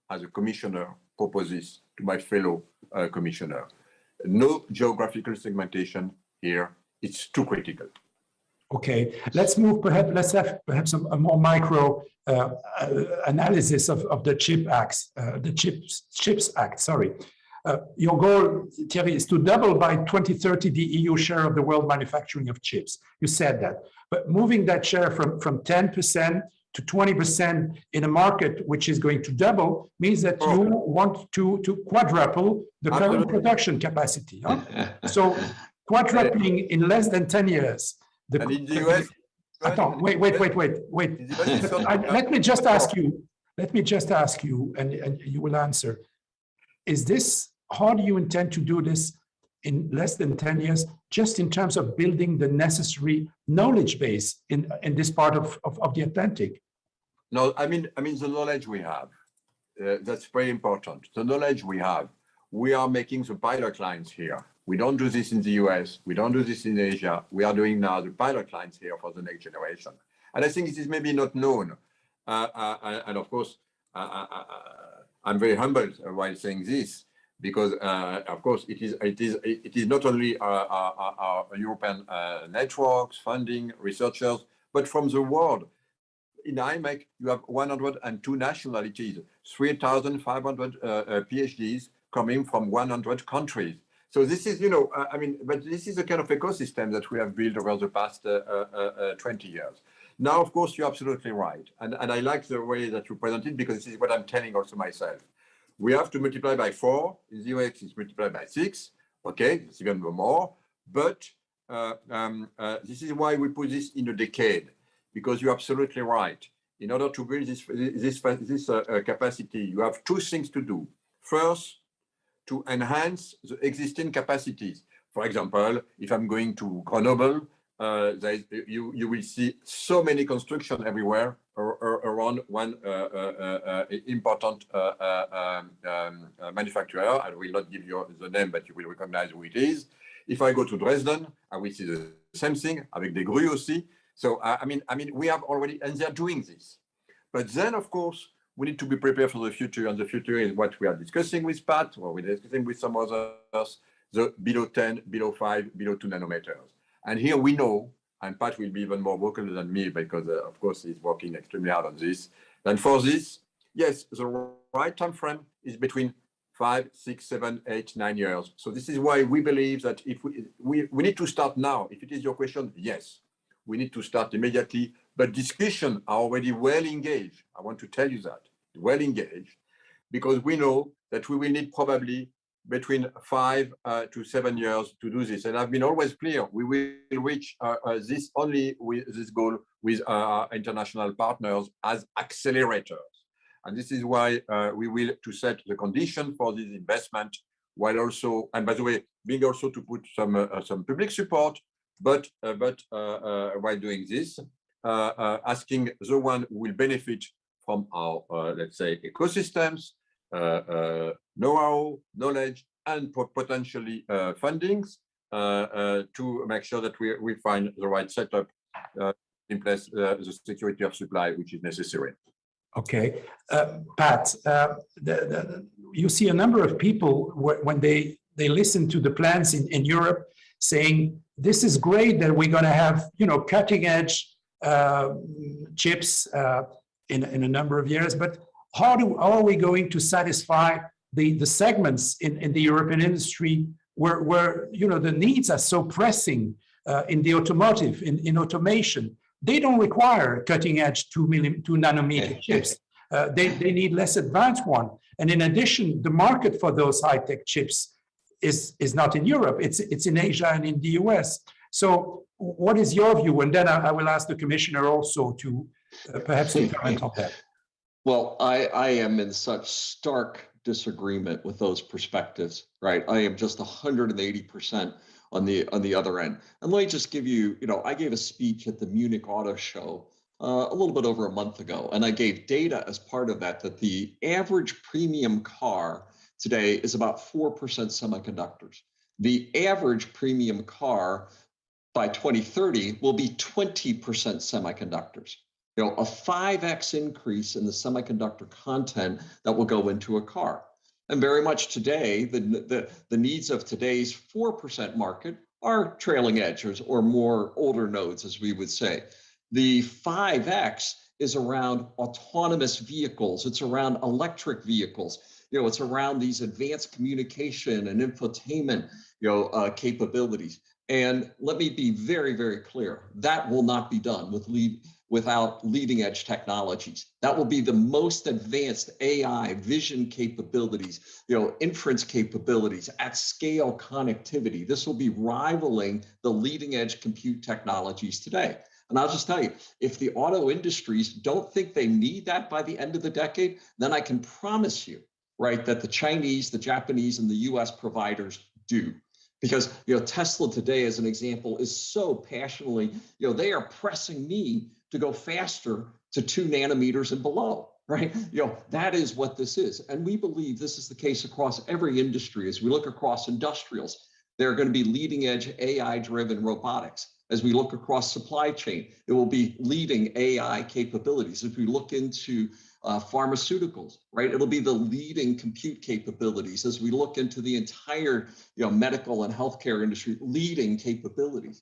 C: as a commissioner, propose this to my fellow commissioner. No geographical segmentation here. It's too critical.
A: Okay, let's move. Let's have perhaps a more micro analysis of the Chips Act. Sorry, your goal, Thierry, is to double by 2030 the EU share of the world manufacturing of chips. You said that, but moving that share from 10% to 20% in a market which is going to double means that you want to quadruple the current production capacity. Huh? So quadrupling in less than 10 years.
C: And in the US,
A: Attends, wait. Let me just ask you, and you will answer. Is this, how do you intend to do this in less than 10 years, just in terms of building the necessary knowledge base in this part of the Atlantic?
C: No, I mean the knowledge we have, that's very important. The knowledge we have, we are making the pilot lines here. We don't do this in the US, we don't do this in Asia. We are doing now the pilot lines here for the next generation. And I think it is maybe not known. And of course, I'm very humbled while saying this, because of course it is not only our European networks, funding, researchers, but from the world. In IMEC, you have 102 nationalities, 3,500 PhDs coming from 100 countries. So this is, but this is a kind of ecosystem that we have built over the past 20 years. Now, of course, you're absolutely right. And I like the way that you present it, because this is what I'm telling also myself. We have to multiply by 4. In the UX, it's multiplied by 6. Okay, it's even more. But this is why we put this in a decade, because you're absolutely right. In order to build this capacity, you have two things to do. First, to enhance the existing capacities. For example, if I'm going to Grenoble, you will see so many construction everywhere around one important manufacturer. I will not give you the name, but you will recognize who it is. If I go to Dresden, I will see the same thing avec des grues aussi. So I mean, we have already, and they're doing this. But then, of course, we need to be prepared for the future, and the future is what we are discussing with Pat, or we're discussing with some others, the below 10, below 5, below 2 nanometers. And here we know, and Pat will be even more vocal than me, because of course he's working extremely hard on this. And for this, yes, the right time frame is between 5, 6, 7, 8, 9 years. So this is why we believe that if we need to start now. If it is your question, yes, we need to start immediately. But discussions are already well engaged. I want to tell you that, well engaged, because we know that we will need probably between 5 to 7 years to do this. And I've been always clear, we will reach this only with this goal with our international partners as accelerators. And this is why we will to set the condition for this investment, while also, and by the way, being also to put some public support, but while doing this, asking the one who will benefit from our, let's say, ecosystems, know-how, knowledge, and potentially fundings to make sure that we find the right setup in place, the security of supply, which is necessary.
A: Okay, Pat, you see a number of people when they listen to the plans in Europe saying, this is great that we're going to have, cutting edge chips in a number of years, but how are we going to satisfy the segments in the European industry where the needs are so pressing in the automotive, in automation? They don't require cutting edge 2 nanometer chips. They need less advanced one. And in addition, the market for those high-tech chips is not in Europe, it's in Asia and in the US. So what is your view? And then I will ask the commissioner also to perhaps comment on that.
B: Well, I am in such stark disagreement with those perspectives, right? I am just 180% on the other end. And let me just give you, I gave a speech at the Munich Auto Show a little bit over a month ago, and I gave data as part of that the average premium car today is about 4% semiconductors. The average premium car by 2030 will be 20% semiconductors. A 5x increase in the semiconductor content that will go into a car. And very much today, the needs of today's 4% market are trailing edges or more older nodes, as we would say. The 5x is around autonomous vehicles. It's around electric vehicles. It's around these advanced communication and infotainment, capabilities. And let me be very, very clear. That will not be done with without leading edge technologies. That will be the most advanced AI vision capabilities, inference capabilities at scale connectivity. This will be rivaling the leading edge compute technologies today. And I'll just tell you, if the auto industries don't think they need that by the end of the decade, then I can promise you, right, that the Chinese, the Japanese, and the US providers do. Because Tesla today, as an example, is so passionately, they are pressing me to go faster to 2 nanometers and below, right? That is what this is. And we believe this is the case across every industry. As we look across industrials, there are going to be leading edge AI-driven robotics. As we look across supply chain, it will be leading AI capabilities. If we look into pharmaceuticals, right, it'll be the leading compute capabilities. As we look into the entire medical and healthcare industry, leading capabilities.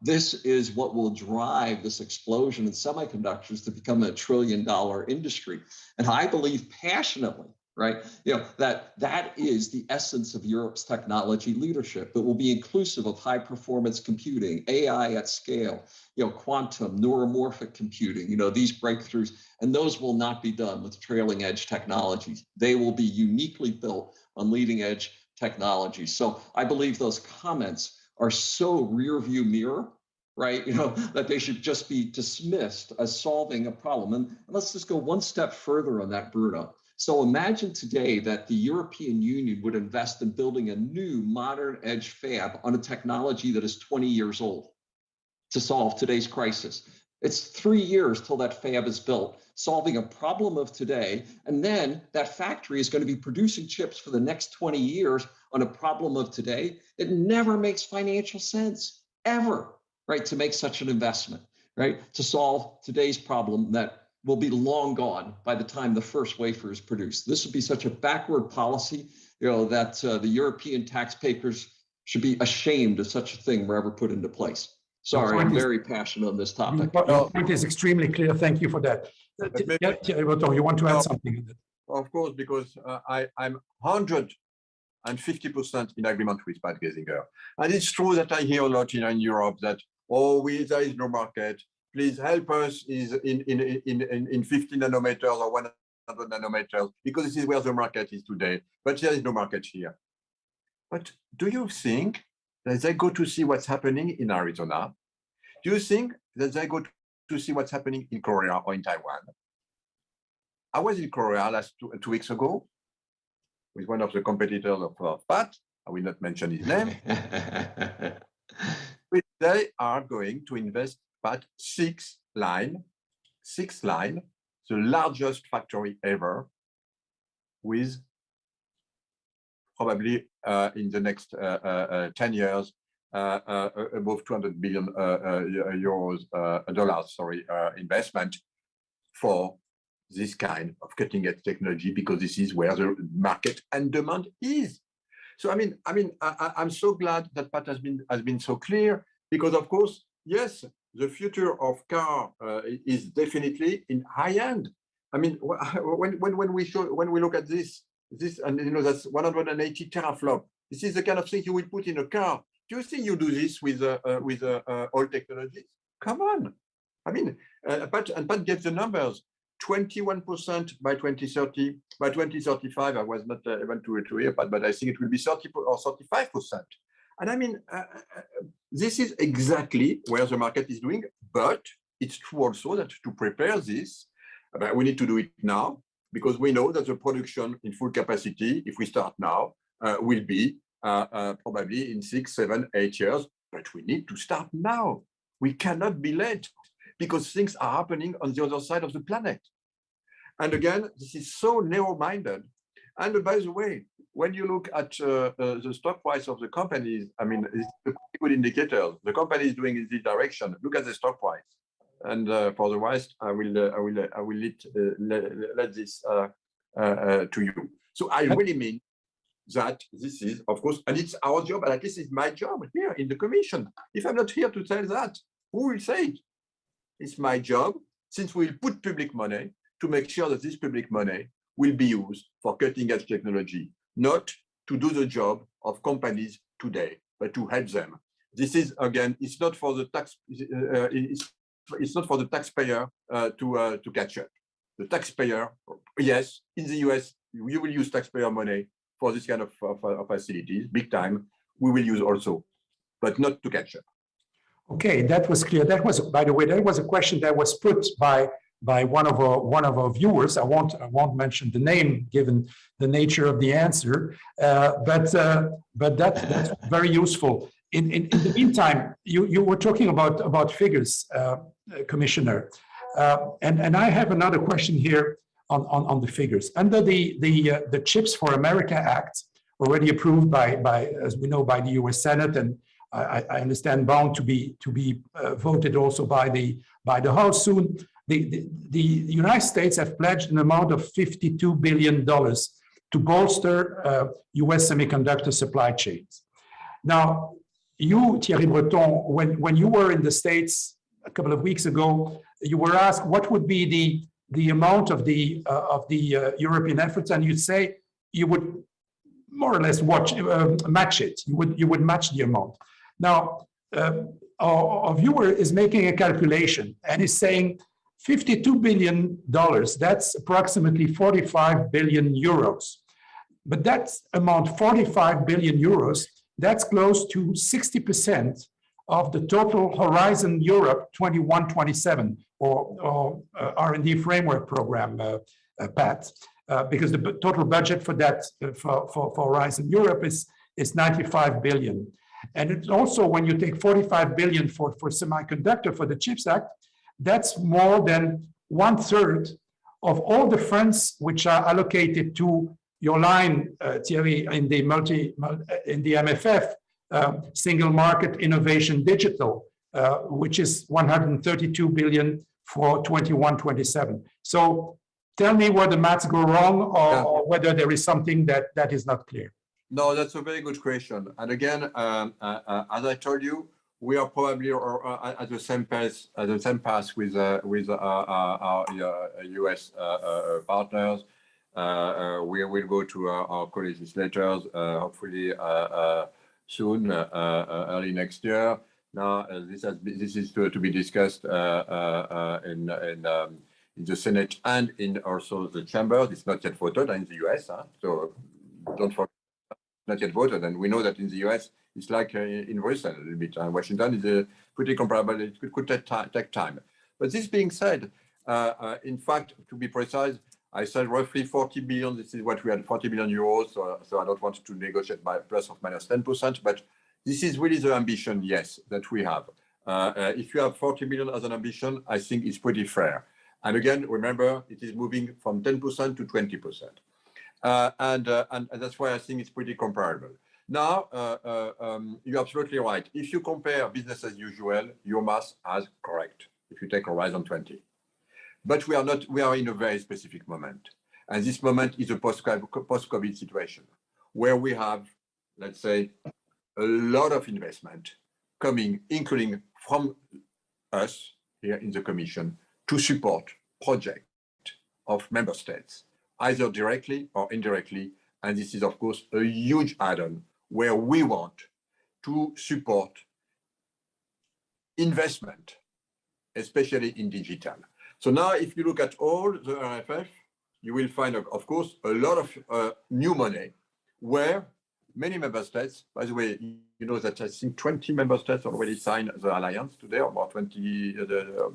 B: This is what will drive this explosion in semiconductors to become a $1 trillion industry. And I believe passionately, right, that is the essence of Europe's technology leadership. It will be inclusive of high performance computing, AI at scale, quantum, neuromorphic computing, these breakthroughs, and those will not be done with trailing edge technologies. They will be uniquely built on leading edge technologies. So I believe those comments are so rear view mirror, right? That they should just be dismissed as solving a problem. And let's just go one step further on that, Bruno. So imagine today that the European Union would invest in building a new modern edge fab on a technology that is 20 years old to solve today's crisis. It's 3 years till that fab is built, solving a problem of today. And then that factory is going to be producing chips for the next 20 years on a problem of today. It never makes financial sense, ever, right, to make such an investment, right, to solve today's problem that will be long gone by the time the first wafer is produced. This would be such a backward policy, that the European taxpayers should be ashamed of such a thing were ever put into place. Sorry, I'm very passionate on this topic.
A: Your point is extremely clear. Thank you for that. Thierry Breton, you want to add something?
C: Of course, because I'm 150% in agreement with Pat Gelsinger. And it's true that I hear a lot in Europe that, there is no market. Please help us in 50 nanometers or 100 nanometers, because this is where the market is today. But there is no market here. But do you think that they go to see what's happening in Arizona? Do you think that they go to see what's happening in Korea or in Taiwan? I was in Korea last 2 weeks ago with one of the competitors of Pat. I will not mention his name. They are going to invest Pat 6 line, the largest factory ever, with probably in the next 10 years, above 200 billion dollars, investment for this kind of cutting edge technology, because this is where the market and demand is. So I'm so glad that Pat has been so clear, because of course, yes, the future of car is definitely in high end. When we look at this, and that's 180 teraflop. This is the kind of thing you will put in a car. Do you think you do this with old technologies? Come on. Pat gets the numbers. 21% by 2030. By 2035, I was not able to hear, but I think it will be 30 or 35%. And this is exactly where the market is doing. But it's true also that to prepare this, we need to do it now, because we know that the production in full capacity, if we start now, will be probably in 6, 7, 8 years. But we need to start now. We cannot be late, because things are happening on the other side of the planet. And again, this is so narrow-minded. And by the way, when you look at the stock price of the companies, it's a good indicator. The company is doing in this direction. Look at the stock price. And for the rest, I will let this to you. So I really mean that this is, of course, and it's our job, and at least it's my job here in the Commission. If I'm not here to tell that, who will say it? It's my job, since we'll put public money, to make sure that this public money will be used for cutting-edge technology, not to do the job of companies today, but to help them. This is, again, it's not for the tax, it's for the taxpayer to catch up. The taxpayer, yes, in the US, you will use taxpayer money for this kind of facilities, big time. We will use also, but not to catch up.
A: Okay, that was clear. That was, by the way, that was a question that was put by one of our viewers. I won't mention the name given the nature of the answer, but that's very useful. In the meantime, you were talking about figures, Commissioner, and I have another question here on the figures. Under the Chips for America Act, already approved by as we know, by the U.S. Senate, and I understand bound to be voted also by the House soon. The United States have pledged an amount of $52 billion to bolster U.S. semiconductor supply chains. Now, you, Thierry Breton, when you were in the States a couple of weeks ago, you were asked what would be the amount of the European efforts, and you'd say you would more or less match it. You would match the amount. Now, our viewer is making a calculation and is saying $52 billion, that's approximately 45 billion euros. But that amount, 45 billion euros, that's close to 60% of the total Horizon Europe 21-27 or R&D framework program, Pat, because the total budget for that for Horizon Europe is 95 billion. And it's also, when you take 45 billion for semiconductor for the CHIPS Act, that's more than 1/3 of all the funds which are allocated to your line, Thierry, in the MFF, Single Market Innovation Digital, which is 132 billion for 21-27. So tell me where the maths go wrong, or whether there is something that is not clear.
C: No, that's a very good question. And again, as I told you, we are probably at the same pace, with our US partners. We will go to our co-legislators hopefully soon, early next year. Now, this is to be discussed in the Senate and in also the chamber. It's not yet voted in the US, so don't forget. Not yet voted, and we know that in the US it's like in Brussels a little bit. Washington is pretty comparable. It could take time. But this being said, in fact, to be precise, I said roughly 40 billion. This is what we had, 40 billion euros. So I don't want to negotiate by plus or minus 10%, but this is really the ambition, yes, that we have. If you have 40 billion as an ambition, I think it's pretty fair. And again, remember, it is moving from 10% to 20%. And that's why I think it's pretty comparable. Now, you're absolutely right. If you compare business as usual, your math is correct. If you take Horizon 20, but we are in a very specific moment, and this moment is a post-COVID situation where we have, let's say, a lot of investment coming, including from us here in the Commission, to support projects of member states, either directly or indirectly. And this is, of course, a huge add-on where we want to support investment, especially in digital. So now, if you look at all the RFF, you will find, of course, a lot of new money where many member states, by the way, you know that I think 20 member states already signed the alliance today, or about 20,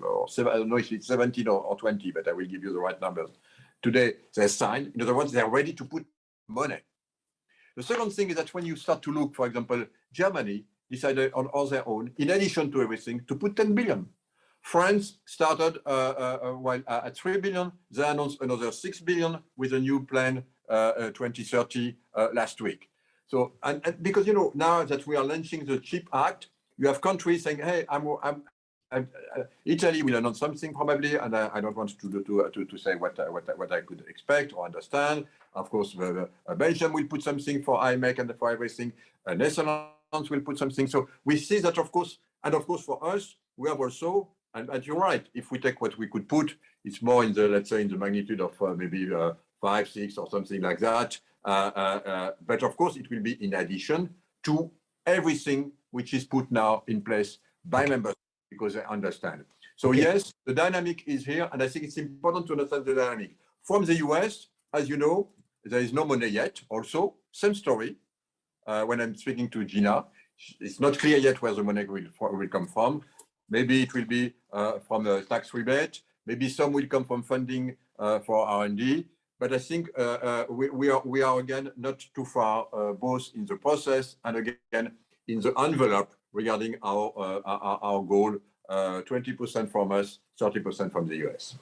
C: or 7, I don't know if it's 17 or 20, but I will give you the right numbers. Today, they signed. In other words, they're ready to put money. The second thing is that when you start to look, for example, Germany decided on their own, in addition to everything, to put 10 billion. France started at 3 billion. They announced another 6 billion with a new plan 2030 last week. So, and because, you know, now that we are launching the CHIP Act, you have countries saying, hey, Italy will announce something probably, and I don't want to say what I could expect or understand. Of course, Belgium will put something for IMEC and for everything. Netherlands will put something. So we see that, of course, and of course for us, we have also, and you're right, if we take what we could put, it's more in the, let's say, in the magnitude of maybe 5, 6 or something like that. But of course, it will be in addition to everything which is put now in place by members, because I understand. So
A: Okay.
C: yes, the dynamic is here, and I think it's important to understand the dynamic. From the US, as you know, there is no money yet. Also, same story. When I'm speaking to Gina, it's not clear yet where the money will come from. Maybe it will be from a tax rebate. Maybe some will come from funding for R&D. But I think we are again not too far, both in the process and again in the envelope regarding our goal, 20% from us, 30% from the US.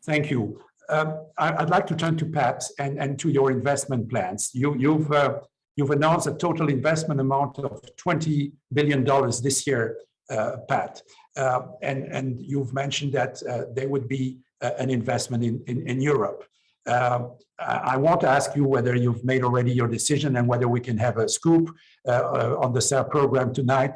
A: Thank you. I'd like to turn to Pat and to your investment plans. You've announced a total investment amount of $20 billion this year, Pat, and you've mentioned that there would be an investment in Europe. I want to ask you whether you've made already your decision and whether we can have a scoop on the CERRE program tonight.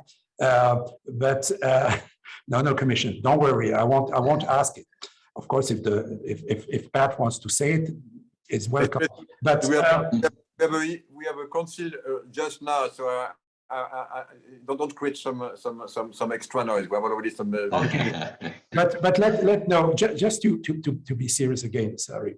A: No, Commission, don't worry. I won't ask it. Of course, if Pat wants to say it, it's welcome. But
C: we have a council just now, so don't create some extra noise. We have already some.
A: Okay. but no. Just to be serious again. Sorry.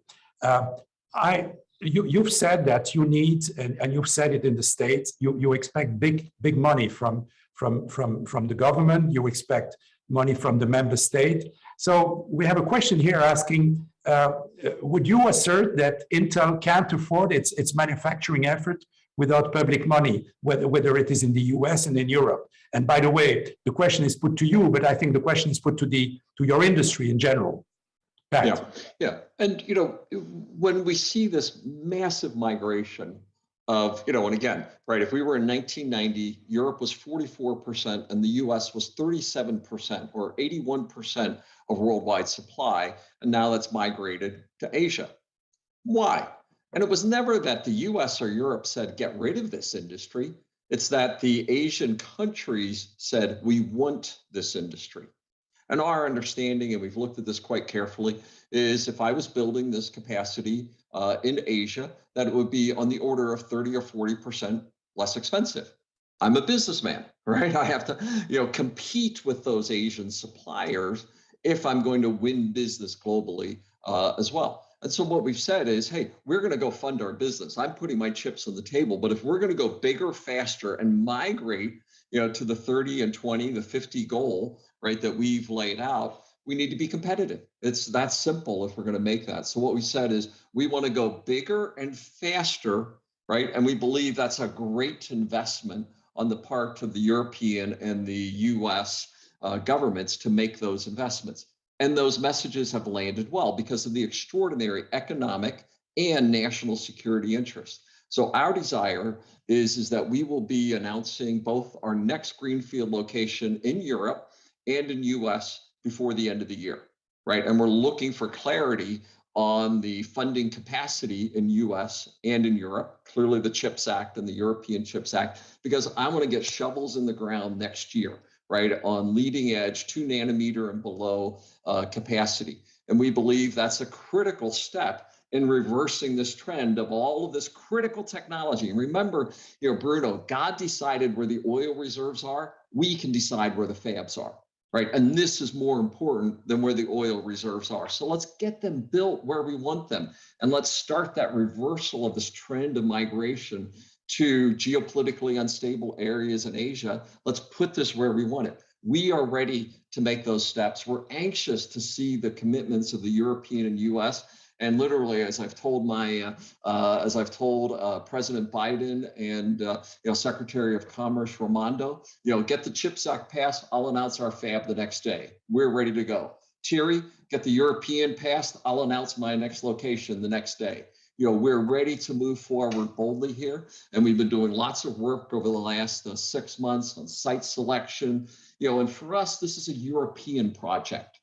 A: You've said that you need, and you've said it in the States. You expect big money from the government. You expect money from the member state. So we have a question here asking, would you assert that Intel can't afford its manufacturing effort without public money, whether it is in the US and in Europe? And by the way, the question is put to you, but I think the question is put to your industry in general. Pat.
B: Yeah. And, when we see this massive migration of, and again, right, if we were in 1990, Europe was 44% and the US was 37% or 81% of worldwide supply. And now that's migrated to Asia. Why? And it was never that the US or Europe said, get rid of this industry. It's that the Asian countries said, we want this industry. And our understanding, and we've looked at this quite carefully, is if I was building this capacity in Asia, that it would be on the order of 30 or 40% less expensive. I'm a businessman, right? I have to, compete with those Asian suppliers if I'm going to win business globally as well. And so what we've said is, hey, we're going to go fund our business. I'm putting my chips on the table, but if we're going to go bigger, faster, and migrate, to the 30 and 20, the 50 goal, right, that we've laid out, we need to be competitive. It's that simple if we're going to make that. So what we said is we want to go bigger and faster, right? And we believe that's a great investment on the part of the European and the US governments to make those investments. And those messages have landed well because of the extraordinary economic and national security interest. So our desire is that we will be announcing both our next greenfield location in Europe and in US before the end of the year, right? And we're looking for clarity on the funding capacity in US and in Europe, clearly the CHIPS Act and the European CHIPS Act, because I want to get shovels in the ground next year, right, on leading edge 2 nanometer and below capacity. And we believe that's a critical step in reversing this trend of all of this critical technology. And remember, Bruno, God decided where the oil reserves are. We can decide where the fabs are, right? And this is more important than where the oil reserves are. So let's get them built where we want them. And let's start that reversal of this trend of migration to geopolitically unstable areas in Asia. Let's put this where we want it. We are ready to make those steps. We're anxious to see the commitments of the European and US. And literally, as I've told President Biden and Secretary of Commerce Raimondo, get the CHIPS Act passed. I'll announce our fab the next day. We're ready to go. Thierry, get the European passed. I'll announce my next location the next day. We're ready to move forward boldly here. And we've been doing lots of work over the last 6 months on site selection. And for us, this is a European project,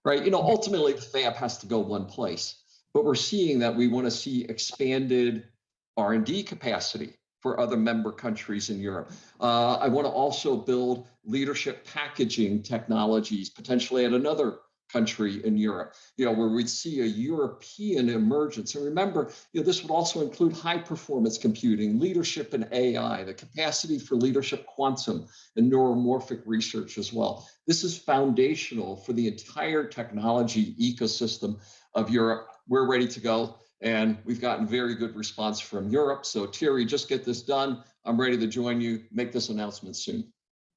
B: right? Ultimately, the fab has to go one place. But we're seeing that we want to see expanded R&D capacity for other member countries in Europe. I want to also build leadership packaging technologies, potentially at another country in Europe, where we'd see a European emergence. And remember, this would also include high performance computing, leadership in AI, the capacity for leadership quantum and neuromorphic research as well. This is foundational for the entire technology ecosystem of Europe. We're ready to go. And we've gotten very good response from Europe. So Thierry, just get this done. I'm ready to join you, make this announcement soon.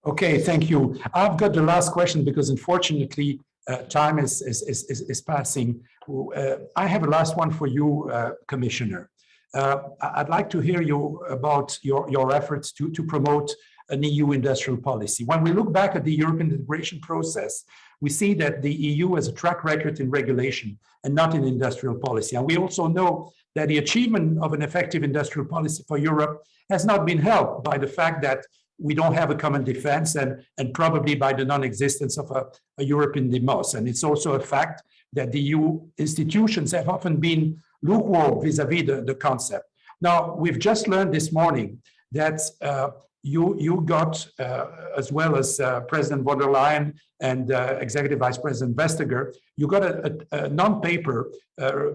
A: Okay, thank you. I've got the last question because unfortunately, time is passing. I have a last one for you, Commissioner. I'd like to hear you about your efforts to promote an EU industrial policy. When we look back at the European integration process, we see that the EU has a track record in regulation and not in industrial policy. And we also know that the achievement of an effective industrial policy for Europe has not been helped by the fact that we don't have a common defense and probably by the non-existence of a European demos. And it's also a fact that the EU institutions have often been lukewarm vis-a-vis the concept. Now, we've just learned this morning that you got, as well as President von der Leyen and Executive Vice President Vestager, you got a non-paper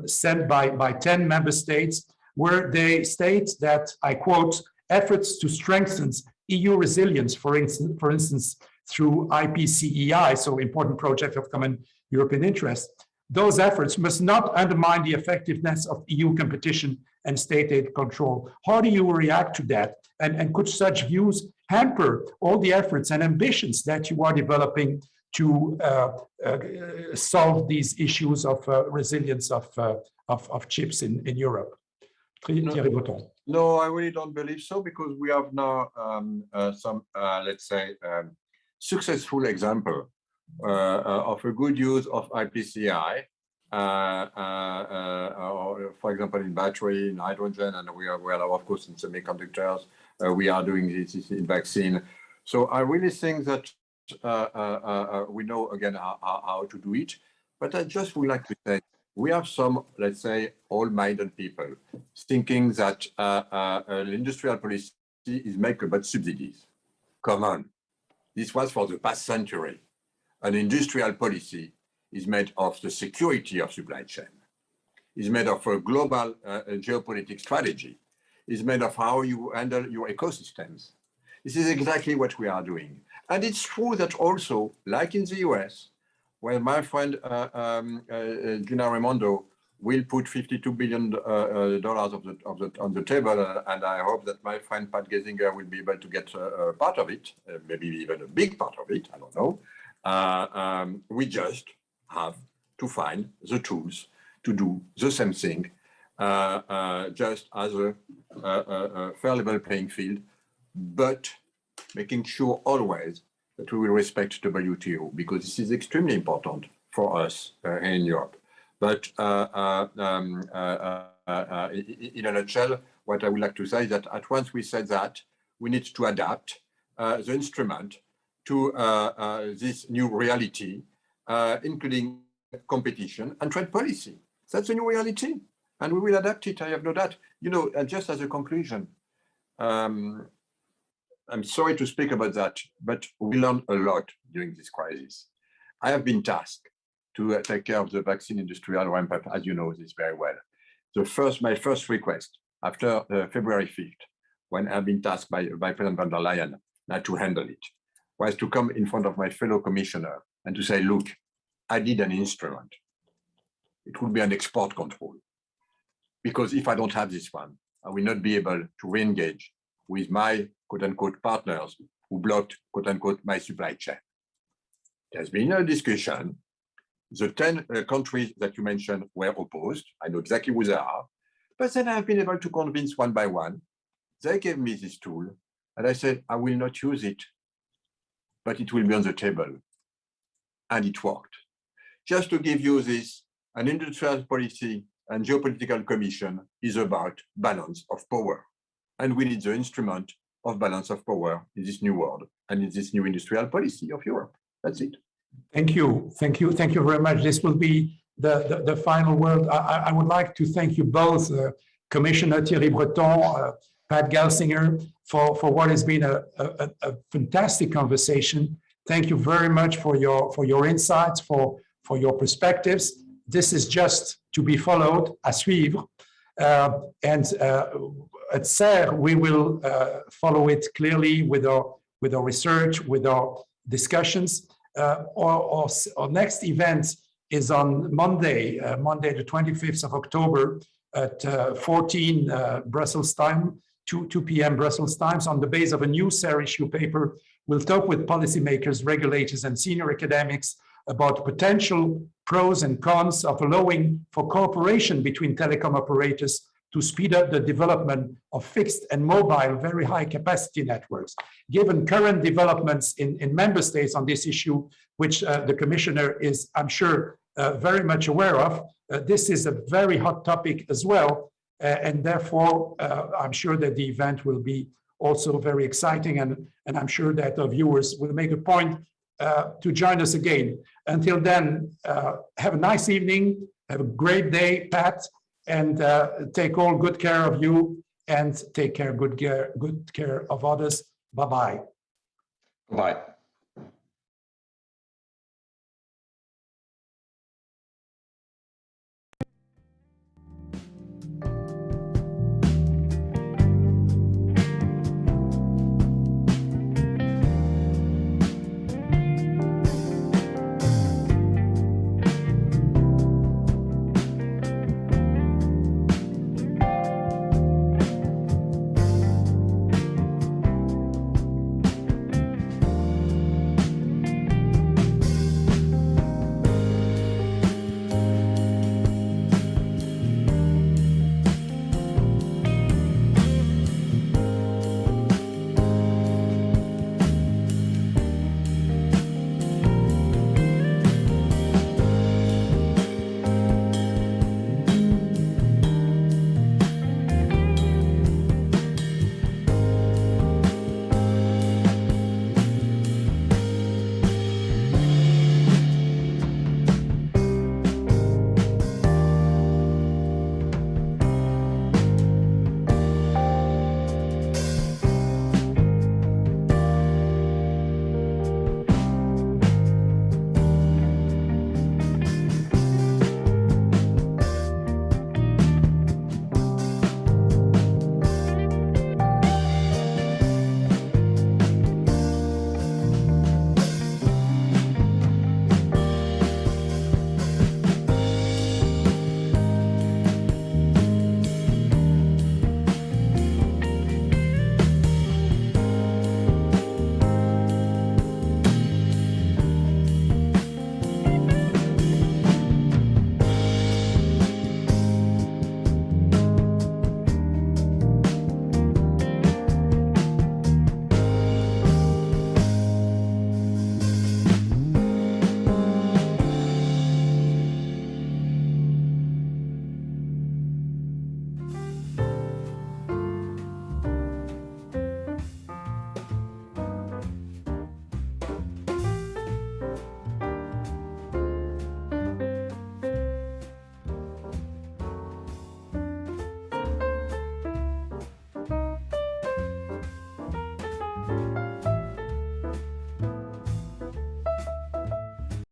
A: sent by 10 member states where they state that, I quote, efforts to strengthen EU resilience, for instance, through IPCEI, so important project of common European interest, those efforts must not undermine the effectiveness of EU competition and state aid control. How do you react to that? And could such views hamper all the efforts and ambitions that you are developing to solve these issues of resilience of chips in Europe? Thierry Breton.
C: No, I really don't believe so, because we have now some, let's say, successful example of a good use of IPCI, for example, in battery, in hydrogen, and we are of course, in semiconductors. We are doing this in vaccine. So I really think that we know, again, how to do it. But I just would like to say, we have some, let's say, old-minded people thinking that an industrial policy is made about subsidies. Come on. This was for the past century. An industrial policy is made of the security of supply chain, is made of a global geopolitics strategy, is made of how you handle your ecosystems. This is exactly what we are doing. And it's true that also, like in the US, where my friend Gina Raimondo will put $52 billion on the table, and I hope that my friend Pat Gelsinger will be able to get a part of it, maybe even a big part of it, I don't know. We just have to find the tools to do the same thing, just as a fair level playing field, but making sure always that we will respect WTO, because this is extremely important for us in Europe. But in a nutshell, what I would like to say is that at once we said that we need to adapt the instrument to this new reality, including competition and trade policy. That's a new reality, and we will adapt it, I have no doubt. You know, just as a conclusion, I'm sorry to speak about that, but we learned a lot during this crisis. I have been tasked to take care of the vaccine industrial ramp up, as you know this very well. My first request after February 5th, when I've been tasked by President von der Leyen to handle it, was to come in front of my fellow commissioner and to say, look, I need an instrument. It will be an export control. Because if I don't have this one, I will not be able to re-engage with my quote-unquote partners who blocked quote-unquote my supply chain. There's been a discussion. The 10 countries that you mentioned were opposed. I know exactly who they are. But then I've been able to convince one by one. They gave me this tool, and I said, I will not use it, but it will be on the table. And it worked. Just to give you this, an industrial policy and geopolitical commission is about balance of power. And we need the instrument of balance of power in this new world and in this new industrial policy of Europe. That's it.
A: Thank you. Thank you. Thank you very much. This will be the final word. I would like to thank you both, Commissioner Thierry Breton, Pat Gelsinger, for what has been a fantastic conversation. Thank you very much for your insights, for for your perspectives. This is just to be followed, à suivre. At CERRE, we will follow it clearly with our research, with our discussions. Our next event is on Monday, the 25th of October at 14 Brussels time, 2 p.m. Brussels times, on the base of a new CERRE issue paper. We'll talk with policymakers, regulators, and senior academics about potential pros and cons of allowing for cooperation between telecom operators to speed up the development of fixed and mobile, very high capacity networks. Given current developments in member states on this issue, which the Commissioner is, I'm sure, very much aware of, this is a very hot topic as well. And therefore, I'm sure that the event will be also very exciting. And I'm sure that our viewers will make a point to join us again. Until then, have a nice evening, have a great day, Pat, and take all good care of you and take good care of others. Bye-bye.
B: Bye.